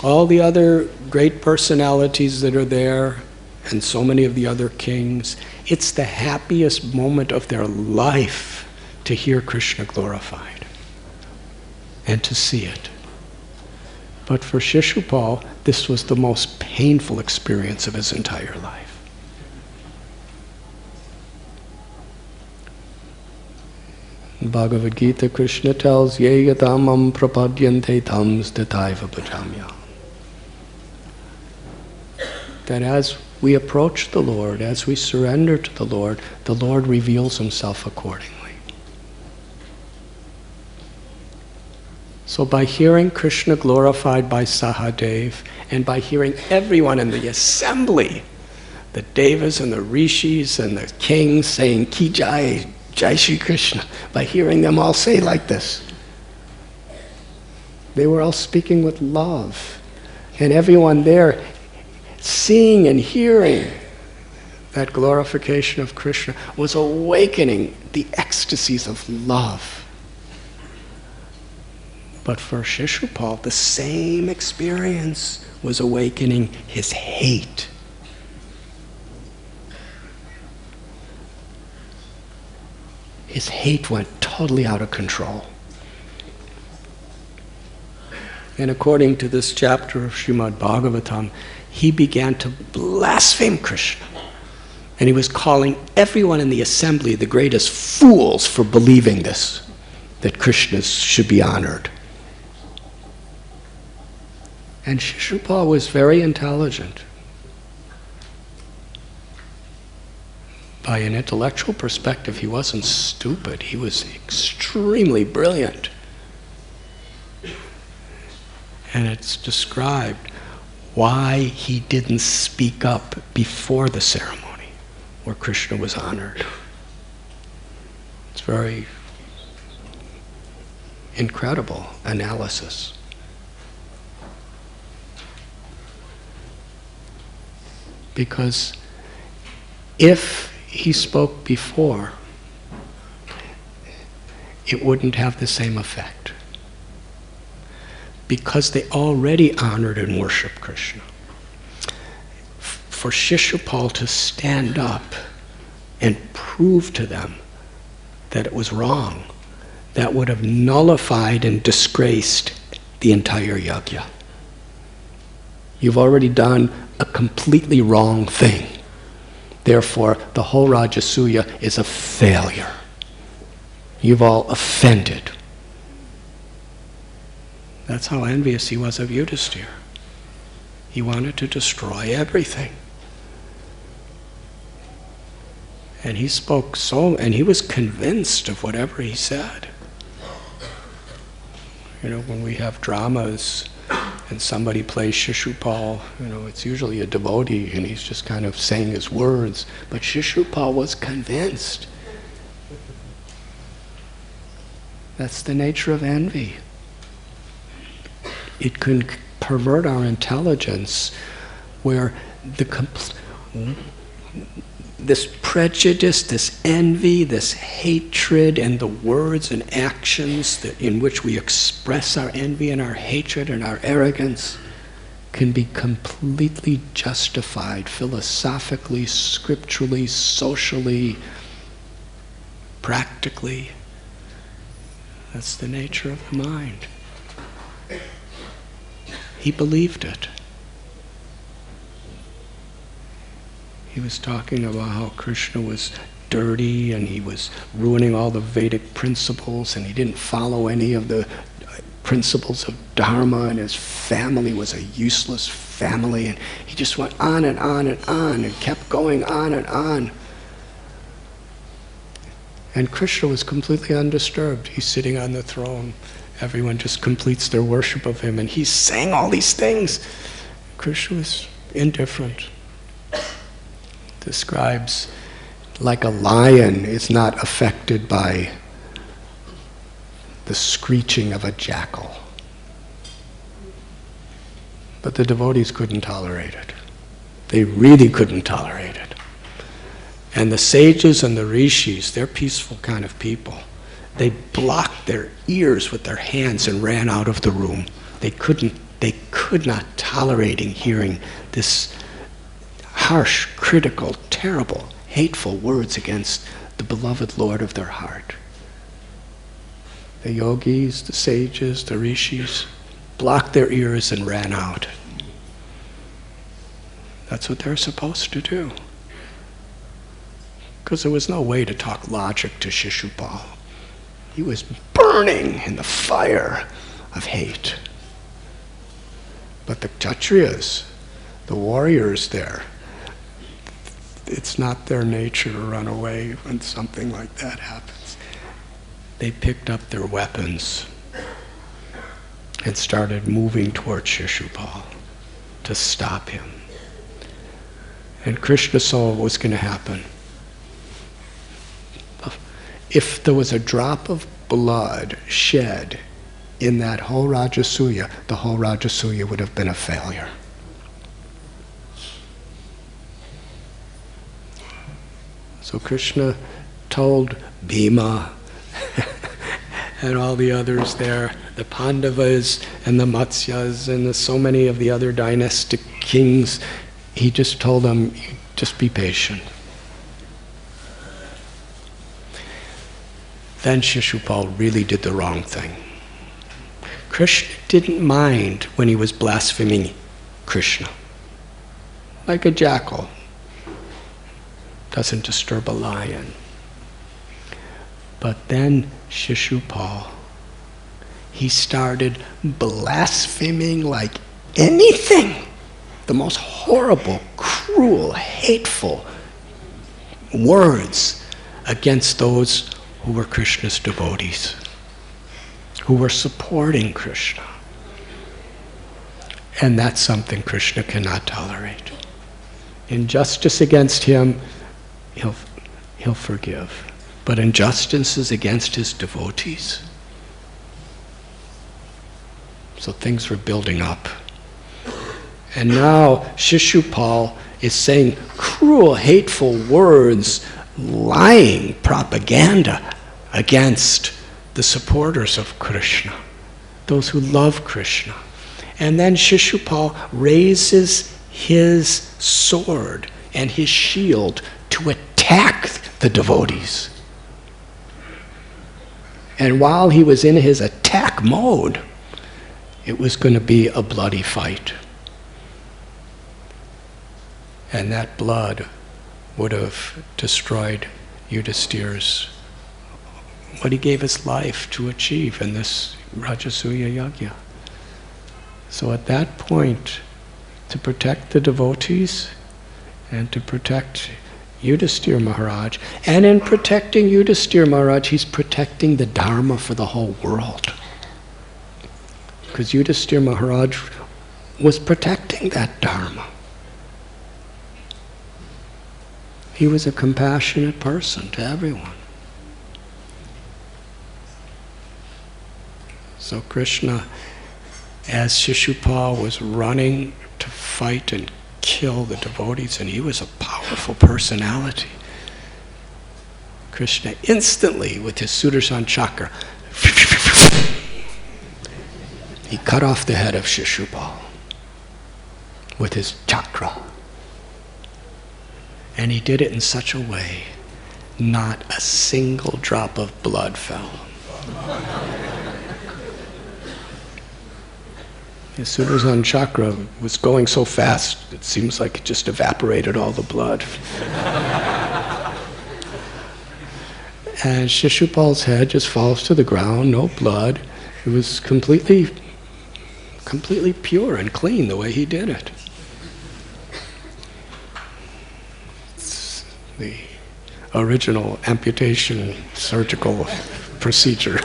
All the other great personalities that are there, and so many of the other kings, it's the happiest moment of their life to hear Krishna glorified and to see it. But for Shishupal, this was the most painful experience of his entire life. In Bhagavad Gita, Krishna tells, Ye yatamam prapadyante tam stataiva bhajamya. that as we approach the Lord, as we surrender to the Lord reveals himself accordingly. So by hearing Krishna glorified by Sahadev, and by hearing everyone in the assembly, the devas and the rishis and the kings saying Ki Jai, Jai Shri Krishna, by hearing them all say like this, they were all speaking with love. And everyone there seeing and hearing that glorification of Krishna was awakening the ecstasies of love. But for Shishupal, the same experience was awakening his hate. His hate went totally out of control. And according to this chapter of Srimad Bhagavatam, he began to blaspheme Krishna. And he was calling everyone in the assembly the greatest fools for believing this, that Krishna should be honored. And Shishupal was very intelligent. By an intellectual perspective, he wasn't stupid. He was extremely brilliant. And it's described why he didn't speak up before the ceremony where Krishna was honored. It's very incredible analysis. Because if he spoke before, it wouldn't have the same effect. Because they already honored and worshiped Krishna. For Shishupal to stand up and prove to them that it was wrong, that would have nullified and disgraced the entire yajna. You've already done a completely wrong thing. Therefore, the whole Rajasuya is a failure. You've all offended. That's how envious he was of Yudhiṣṭhira. He wanted to destroy everything. And he spoke and he was convinced of whatever he said. You know, when we have dramas and somebody plays Shishupal, you know, it's usually a devotee and he's just kind of saying his words. But Shishupal was convinced. That's the nature of envy. It can pervert our intelligence where this prejudice, this envy, this hatred, and the words and actions in which we express our envy and our hatred and our arrogance can be completely justified philosophically, scripturally, socially, practically. That's the nature of the mind. He believed it. He was talking about how Krishna was dirty and he was ruining all the Vedic principles and he didn't follow any of the principles of Dharma, and his family was a useless family, and he just went on and on and on and kept going on and on. And Krishna was completely undisturbed. He's sitting on the throne. Everyone just completes their worship of him and he's saying all these things. Krishna was indifferent. Describes like a lion is not affected by the screeching of a jackal. But the devotees couldn't tolerate it. They really couldn't tolerate it. And the sages and the rishis, they're peaceful kind of people. They blocked their ears with their hands and ran out of the room. They could not tolerate hearing this harsh, critical, terrible, hateful words against the beloved Lord of their heart. The yogis, the sages, the rishis blocked their ears and ran out. That's what they're supposed to do. Because there was no way to talk logic to Shishupal. He was burning in the fire of hate. But the Kshatriyas, the warriors there, it's not their nature to run away when something like that happens. They picked up their weapons and started moving toward Shishupal to stop him. And Krishna saw what was going to happen. If there was a drop of blood shed in that whole Rajasuya, the whole Rajasuya would have been a failure. So Krishna told Bhima and all the others there, the Pandavas and the Matsyas and so many of the other dynastic kings, he just told them, just be patient. Then Shishupal really did the wrong thing. Krishna didn't mind when he was blaspheming Krishna. Like a jackal doesn't disturb a lion. But then Shishupal, he started blaspheming like anything. The most horrible, cruel, hateful words against those who were Krishna's devotees, who were supporting Krishna. And that's something Krishna cannot tolerate. Injustice against him, he'll forgive. But injustices against his devotees. So things were building up. And now Shishupal is saying cruel, hateful words, lying propaganda against the supporters of Krishna, those who love Krishna. And then Shishupal raises his sword and his shield to attack the devotees. And while he was in his attack mode, it was going to be a bloody fight. And that blood would have destroyed Yudhiṣṭhira's, what he gave his life to achieve in this Rajasuya Yajna. So at that point, to protect the devotees and to protect Yudhiṣṭhira Maharaj, and in protecting Yudhiṣṭhira Maharaj, he's protecting the Dharma for the whole world. Because Yudhiṣṭhira Maharaj was protecting that Dharma. He was a compassionate person to everyone. So Krishna, as Shishupal was running to fight and kill the devotees, and he was a powerful personality, Krishna instantly, with his Sudarshan chakra, he cut off the head of Shishupal with his chakra. And he did it in such a way, not a single drop of blood fell. His Sudarshan chakra was going so fast, it seems like it just evaporated all the blood. And Shishupal's head just falls to the ground, no blood. It was completely pure and clean the way he did it. It's the original amputation surgical procedure.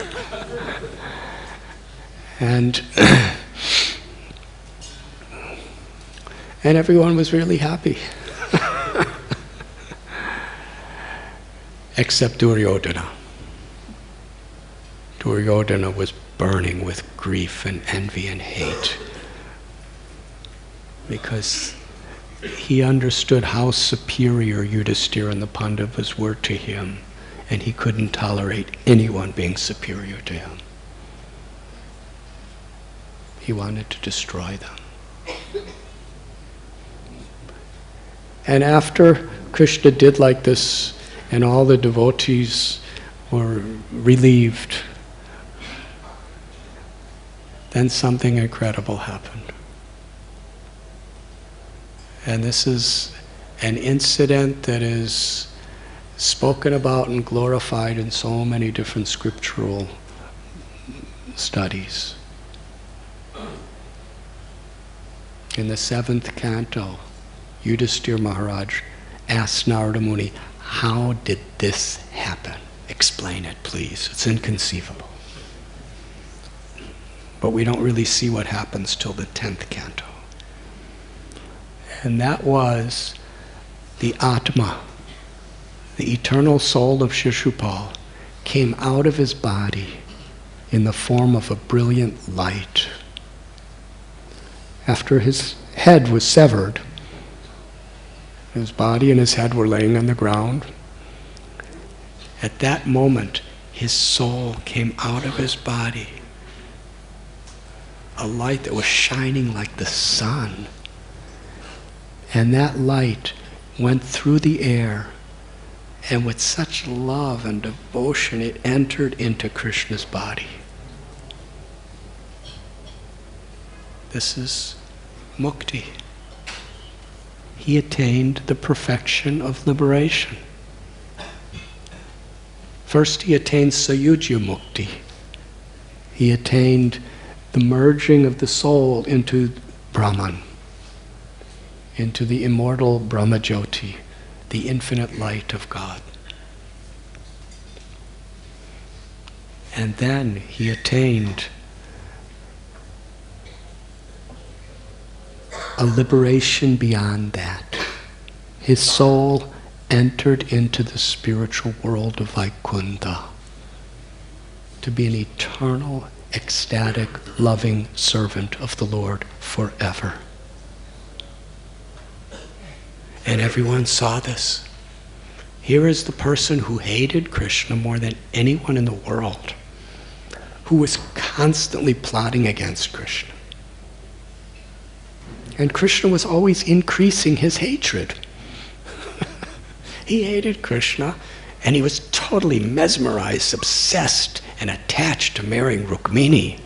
And everyone was really happy. Except Duryodhana. Duryodhana was burning with grief and envy and hate because he understood how superior Yudhiṣṭhira and the Pandavas were to him, and he couldn't tolerate anyone being superior to him. He wanted to destroy them. And after Krishna did like this, and all the devotees were relieved, then something incredible happened. And this is an incident that is spoken about and glorified in so many different scriptural studies. in the 7th canto, Yudhiṣṭhira Maharaj asked Narada Muni, how did this happen? Explain it, please. It's inconceivable. But we don't really see what happens till the 10th canto. And that was the Atma, the eternal soul of Shishupal, came out of his body in the form of a brilliant light. After his head was severed, his body and his head were laying on the ground. At that moment, his soul came out of his body, a light that was shining like the sun. And that light went through the air, and with such love and devotion, it entered into Krishna's body. This is mukti. He attained the perfection of liberation. First he attained sayujya mukti. He attained the merging of the soul into Brahman, into the immortal Brahmajyoti, the infinite light of God. And then he attained a liberation beyond that. His soul entered into the spiritual world of Vaikuntha to be an eternal, ecstatic, loving servant of the Lord forever. And everyone saw this. Here is the person who hated Krishna more than anyone in the world, who was constantly plotting against Krishna. And Krishna was always increasing his hatred. He hated Krishna, and he was totally mesmerized, obsessed, and attached to marrying Rukmini.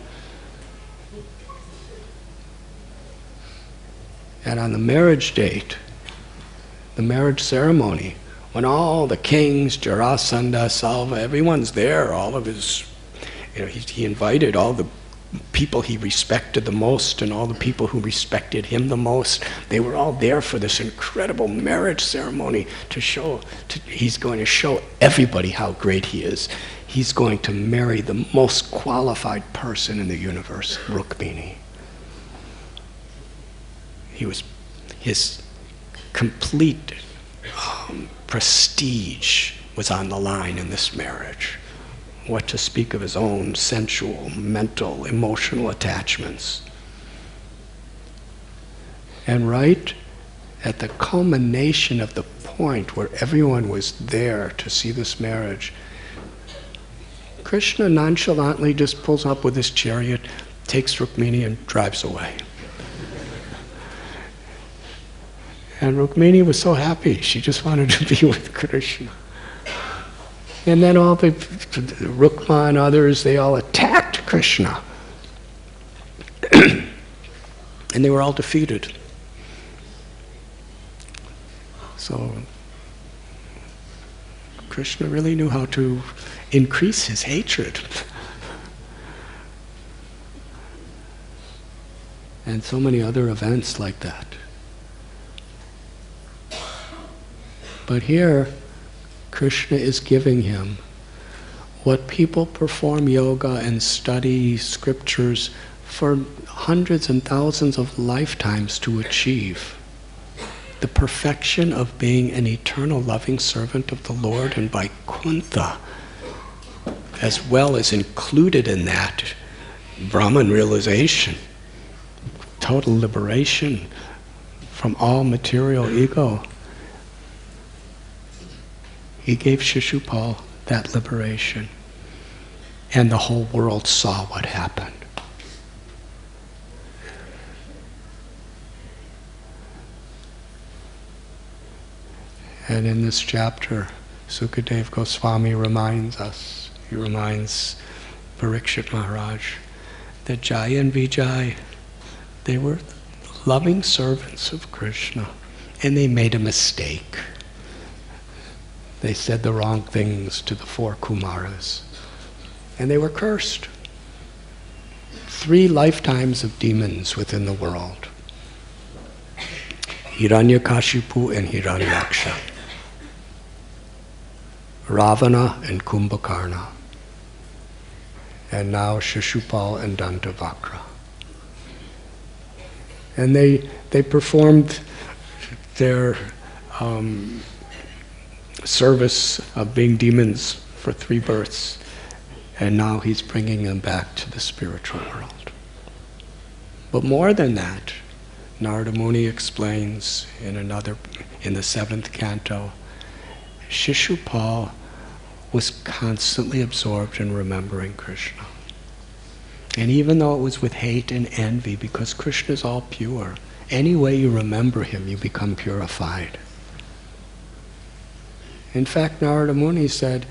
And on the marriage date, the marriage ceremony, when all the kings, Jarasandha, Salva, everyone's there, all of his, he invited all the people he respected the most and all the people who respected him the most. They were all there for this incredible marriage ceremony he's going to show everybody how great he is. He's going to marry the most qualified person in the universe, Rukmini. His complete prestige was on the line in this marriage. What to speak of his own sensual, mental, emotional attachments. And right at the culmination of the point where everyone was there to see this marriage, Krishna nonchalantly just pulls up with his chariot, takes Rukmini and drives away. And Rukmini was so happy, she just wanted to be with Krishna. And then all the Rukma and others, they all attacked Krishna. And they were all defeated. So Krishna really knew how to increase his hatred. And so many other events like that. But here, Krishna is giving him what people perform yoga and study scriptures for hundreds and thousands of lifetimes to achieve. The perfection of being an eternal loving servant of the Lord in Vaikuntha, as well as included in that Brahman realization, total liberation from all material ego. He gave Shishupal that liberation, and the whole world saw what happened. And in this chapter, Sukadeva Goswami reminds us, he reminds Parikshit Maharaj, that Jaya and Vijay, they were loving servants of Krishna, and they made a mistake. They said the wrong things to the 4 Kumaras, and they were cursed. 3 lifetimes of demons within the world. Hiranyakashipu and Hiranyaksha, Ravana and Kumbhakarna, and now Shishupal and Dantavakra. And they performed their service of being demons for 3 births, and now he's bringing them back to the spiritual world. But more than that, Narada Muni explains in the 7th canto, Shishupal was constantly absorbed in remembering Krishna. And even though it was with hate and envy, because Krishna is all pure, any way you remember him, you become purified. In fact, Narada Muni said,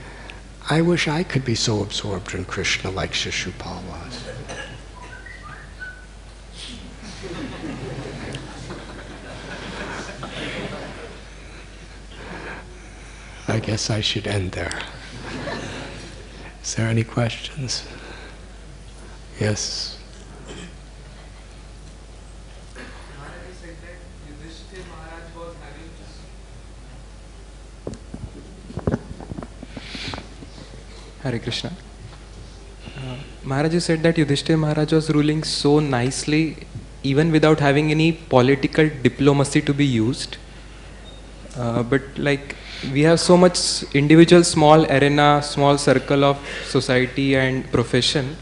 I wish I could be so absorbed in Krishna like Shishupal was. I guess I should end there. Is there any questions? Yes. Maharaj said that Yudhiṣṭhira Maharaj was having Hare Krishna. Maharaj, you said that Yudhiṣṭhira Maharaj was ruling so nicely, even without having any political diplomacy to be used. But like we have so much individual small arena, small circle of society and profession.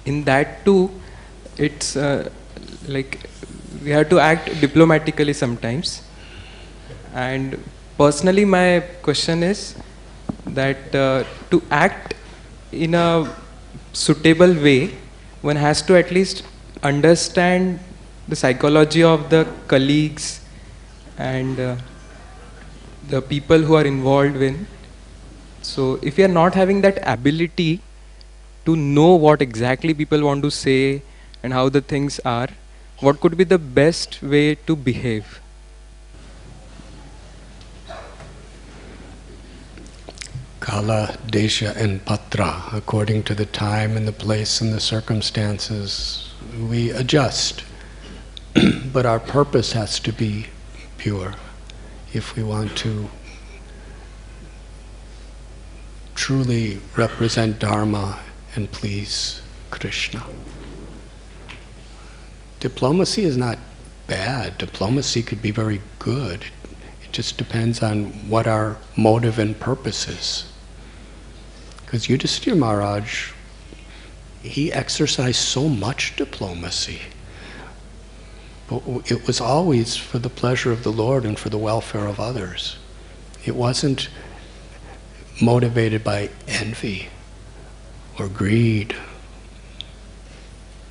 In that too, it's like we have to act diplomatically sometimes. And personally, my question is that to act in a suitable way, one has to at least understand the psychology of the colleagues and the people who are involved in. So if you are not having that ability to know what exactly people want to say and how the things are, what could be the best way to behave? Kala, Desha, and Patra, according to the time and the place and the circumstances, we adjust. But our purpose has to be pure if we want to truly represent Dharma and please Krishna. Diplomacy is not bad. Diplomacy could be very good. It just depends on what our motive and purpose is. Because Yudhiṣṭhira Maharaj, he exercised so much diplomacy. But it was always for the pleasure of the Lord and for the welfare of others. It wasn't motivated by envy or greed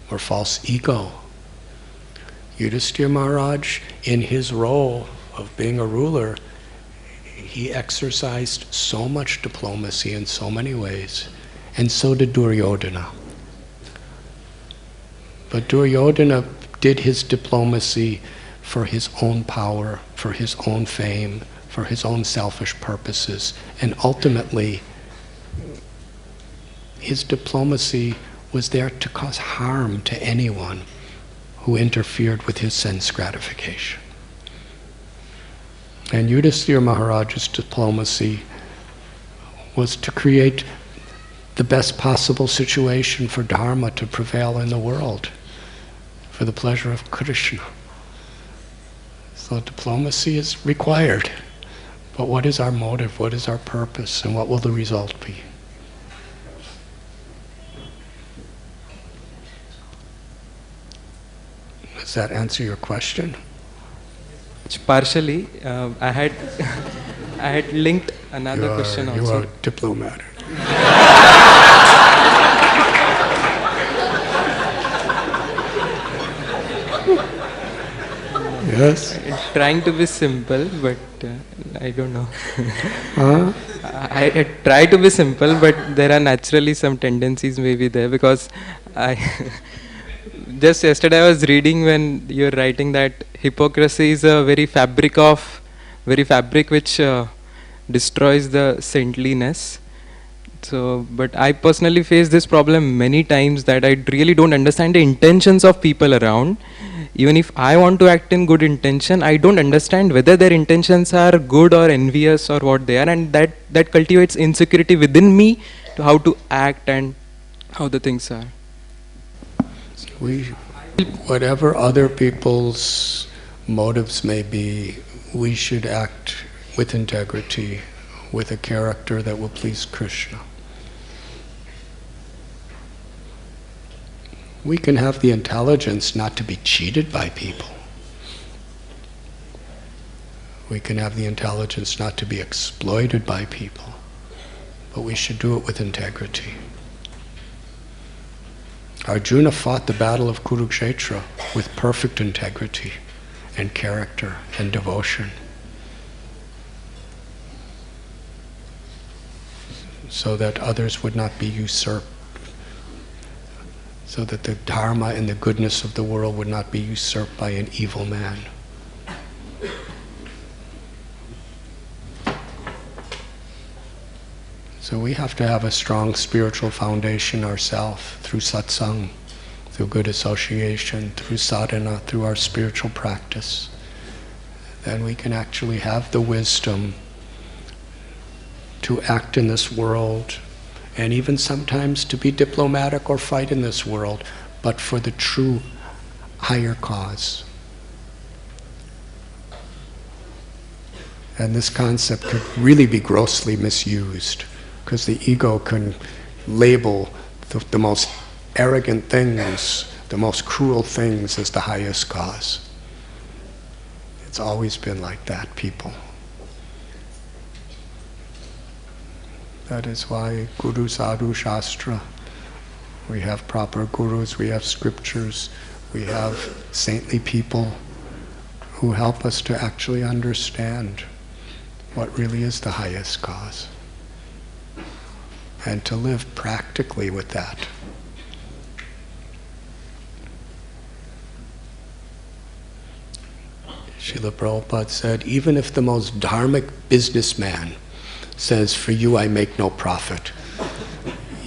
or false ego. Yudhiṣṭhira Maharaj, in his role of being a ruler, he exercised so much diplomacy in so many ways, and so did Duryodhana. But Duryodhana did his diplomacy for his own power, for his own fame, for his own selfish purposes, and ultimately his diplomacy was there to cause harm to anyone who interfered with his sense gratification. And Yudhiṣṭhira Maharaj's diplomacy was to create the best possible situation for Dharma to prevail in the world, for the pleasure of Krishna. So diplomacy is required. But what is our motive? What is our purpose? And what will the result be? Does that answer your question? Partially, I had linked another question also. You are a diplomat. Yes? Trying to be simple, but I don't know. Huh? I try to be simple, but there are naturally some tendencies maybe there, because just yesterday I was reading when you were writing that hypocrisy is a very fabric which destroys the saintliness. So, but I personally face this problem many times, that I really don't understand the intentions of people around. even if I want to act in good intention, I don't understand whether their intentions are good or envious or what they are, and that cultivates insecurity within me to how to act and how the things are. Whatever other people's motives may be, we should act with integrity, with a character that will please Krishna. We can have the intelligence not to be cheated by people. We can have the intelligence not to be exploited by people. But we should do it with integrity. Arjuna fought the battle of Kurukshetra with perfect integrity and character and devotion, so that others would not be usurped, so that the dharma and the goodness of the world would not be usurped by an evil man. So we have to have a strong spiritual foundation ourselves through satsang, through good association, through sadhana, through our spiritual practice. Then we can actually have the wisdom to act in this world, and even sometimes to be diplomatic or fight in this world, but for the true higher cause. And this concept could really be grossly misused, because the ego can label the most arrogant things, the most cruel things as the highest cause. It's always been like that, people. That is why Guru Sadhu Shastra, we have proper gurus, we have scriptures, we have saintly people who help us to actually understand what really is the highest cause, and to live practically with that. Srila Prabhupada said, even if the most dharmic businessman says, for you I make no profit,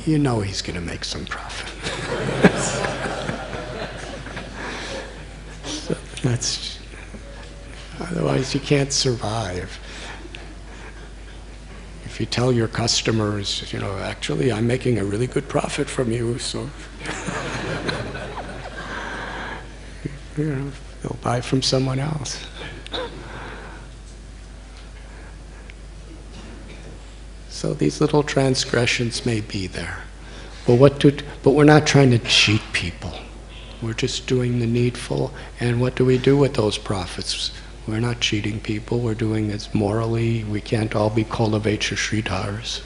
you know he's going to make some profit. So that's, otherwise you can't survive. If you tell your customers, actually I'm making a really good profit from you, so they'll buy from someone else. So these little transgressions may be there, but we're not trying to cheat people. We're just doing the needful, and what do we do with those profits? We're not cheating people, we're doing it morally. We can't all be Kolavecha Sridhars.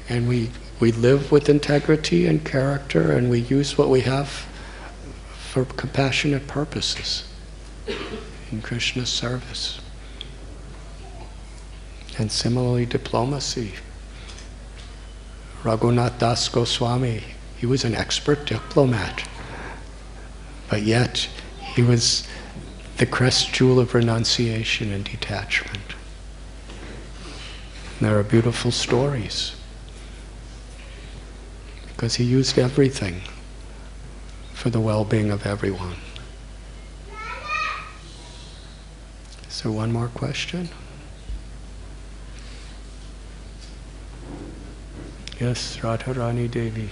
And we live with integrity and character, and we use what we have for compassionate purposes in Krishna's service. And similarly, diplomacy. Raghunath Das Goswami, he was an expert diplomat, but yet he was the crest jewel of renunciation and detachment. And there are beautiful stories, because he used everything for the well-being of everyone. Is there one more question? Yes, Radharani Devi.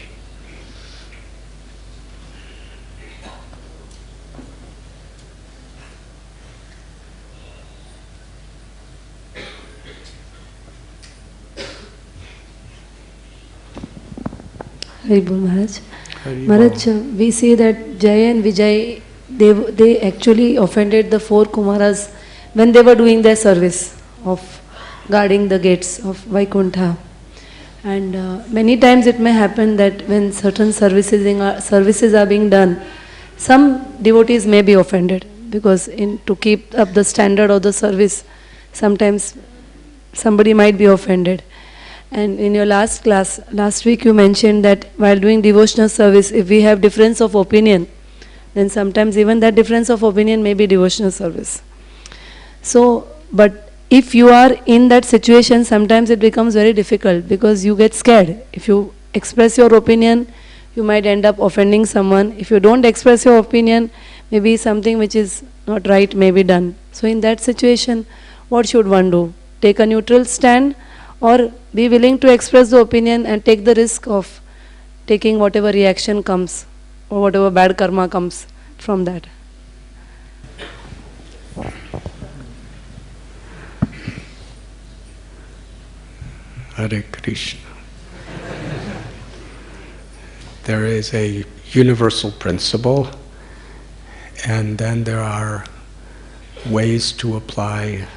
Haribol Maharaj. Maharaj, we see that Jaya and Vijay, they actually offended the 4 Kumaras when they were doing their service of guarding the gates of Vaikuntha. And many times it may happen that when certain services are being done, some devotees may be offended, because to keep up the standard of the service, sometimes somebody might be offended. And in your last class, last week you mentioned that while doing devotional service, if we have difference of opinion, then sometimes even that difference of opinion may be devotional service. So, but if you are in that situation, sometimes it becomes very difficult, because you get scared. If you express your opinion, you might end up offending someone. If you don't express your opinion, maybe something which is not right may be done. So in that situation, what should one do? Take a neutral stand, or be willing to express the opinion and take the risk of taking whatever reaction comes or whatever bad karma comes from that? Hare Krishna. There is a universal principle, and then there are ways to apply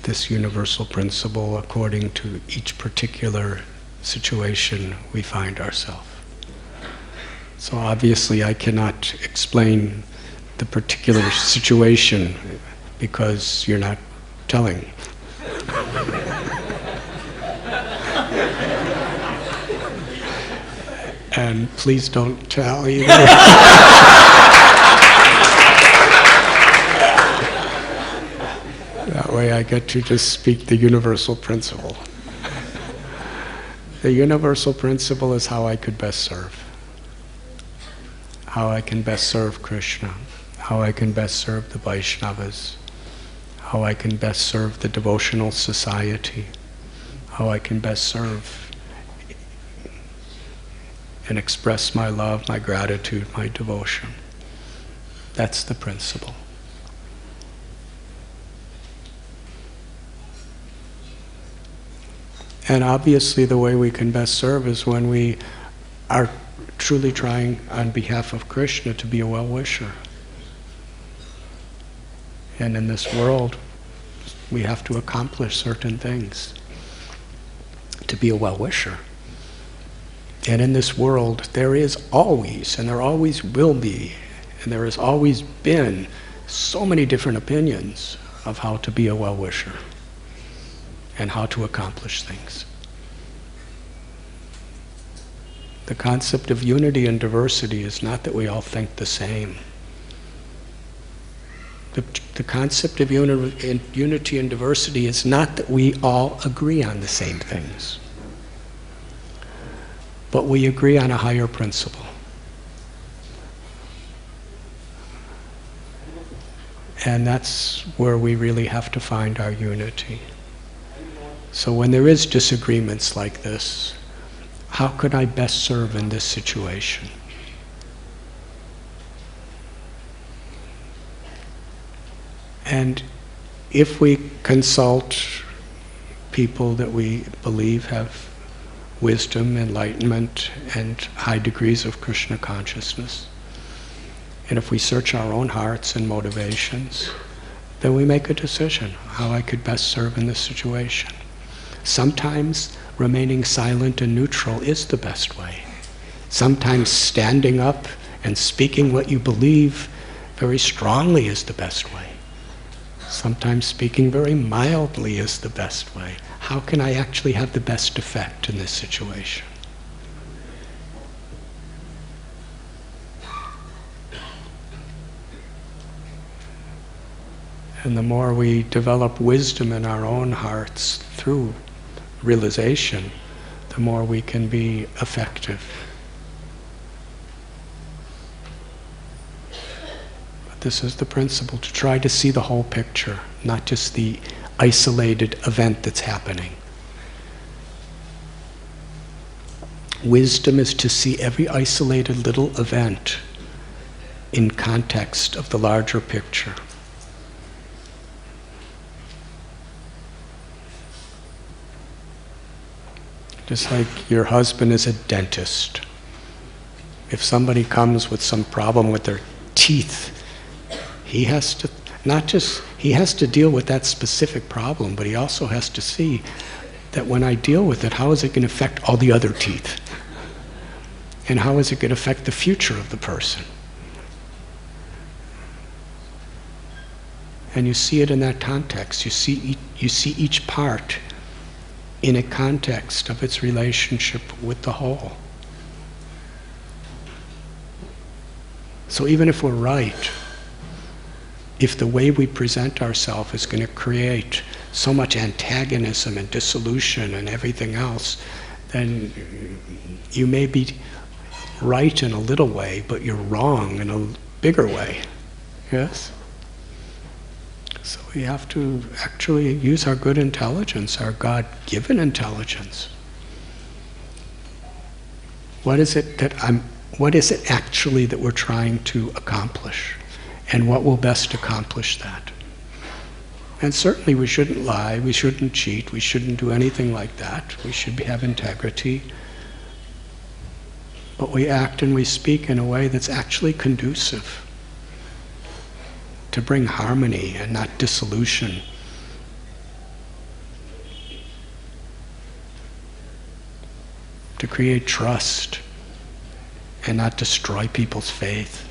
this universal principle according to each particular situation we find ourselves. So obviously I cannot explain the particular situation because you're not telling. And please don't tell either. That way I get to just speak the universal principle. The universal principle is how I could best serve. How I can best serve Krishna. How I can best serve the Vaishnavas. How I can best serve the devotional society. How I can best serve and express my love, my gratitude, my devotion. That's the principle. And obviously the way we can best serve is when we are truly trying on behalf of Krishna to be a well-wisher. And in this world, we have to accomplish certain things to be a well-wisher. And in this world, there is always, and there always will be, and there has always been so many different opinions of how to be a well-wisher and how to accomplish things. The concept of unity and diversity is not that we all think the same. The concept of unity and diversity is not that we all agree on the same things, but we agree on a higher principle. And that's where we really have to find our unity. So when there is disagreements like this, how could I best serve in this situation? And if we consult people that we believe have wisdom, enlightenment, and high degrees of Krishna consciousness, and if we search our own hearts and motivations, then we make a decision how I could best serve in this situation. Sometimes remaining silent and neutral is the best way. Sometimes standing up and speaking what you believe very strongly is the best way. Sometimes speaking very mildly is the best way. How can I actually have the best effect in this situation? And the more we develop wisdom in our own hearts through realization, the more we can be effective. But this is the principle, to try to see the whole picture, not just the isolated event that's happening. Wisdom is to see every isolated little event in context of the larger picture. Just like your husband is a dentist. If somebody comes with some problem with their teeth, he has to deal with that specific problem, but he also has to see that when I deal with it, how is it going to affect all the other teeth? And how is it going to affect the future of the person? And you see it in that context. You see each part in a context of its relationship with the whole. So even if we're right, if the way we present ourselves is going to create so much antagonism and dissolution and everything else, then you may be right in a little way, but you're wrong in a bigger way. Yes? So we have to actually use our good intelligence, our God-given intelligence. What is it actually that we're trying to accomplish? And what will best accomplish that? And certainly we shouldn't lie, we shouldn't cheat, we shouldn't do anything like that. We should have integrity. But we act and we speak in a way that's actually conducive to bring harmony and not dissolution. To create trust and not destroy people's faith.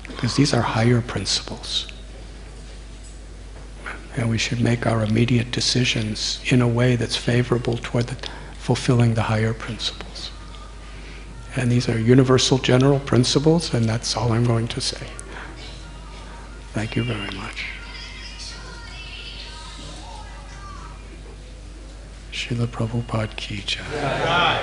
Because these are higher principles. And we should make our immediate decisions in a way that's favorable toward fulfilling the higher principles. And these are universal general principles, and that's all I'm going to say. Thank you very much. Srila Prabhupada ki jai.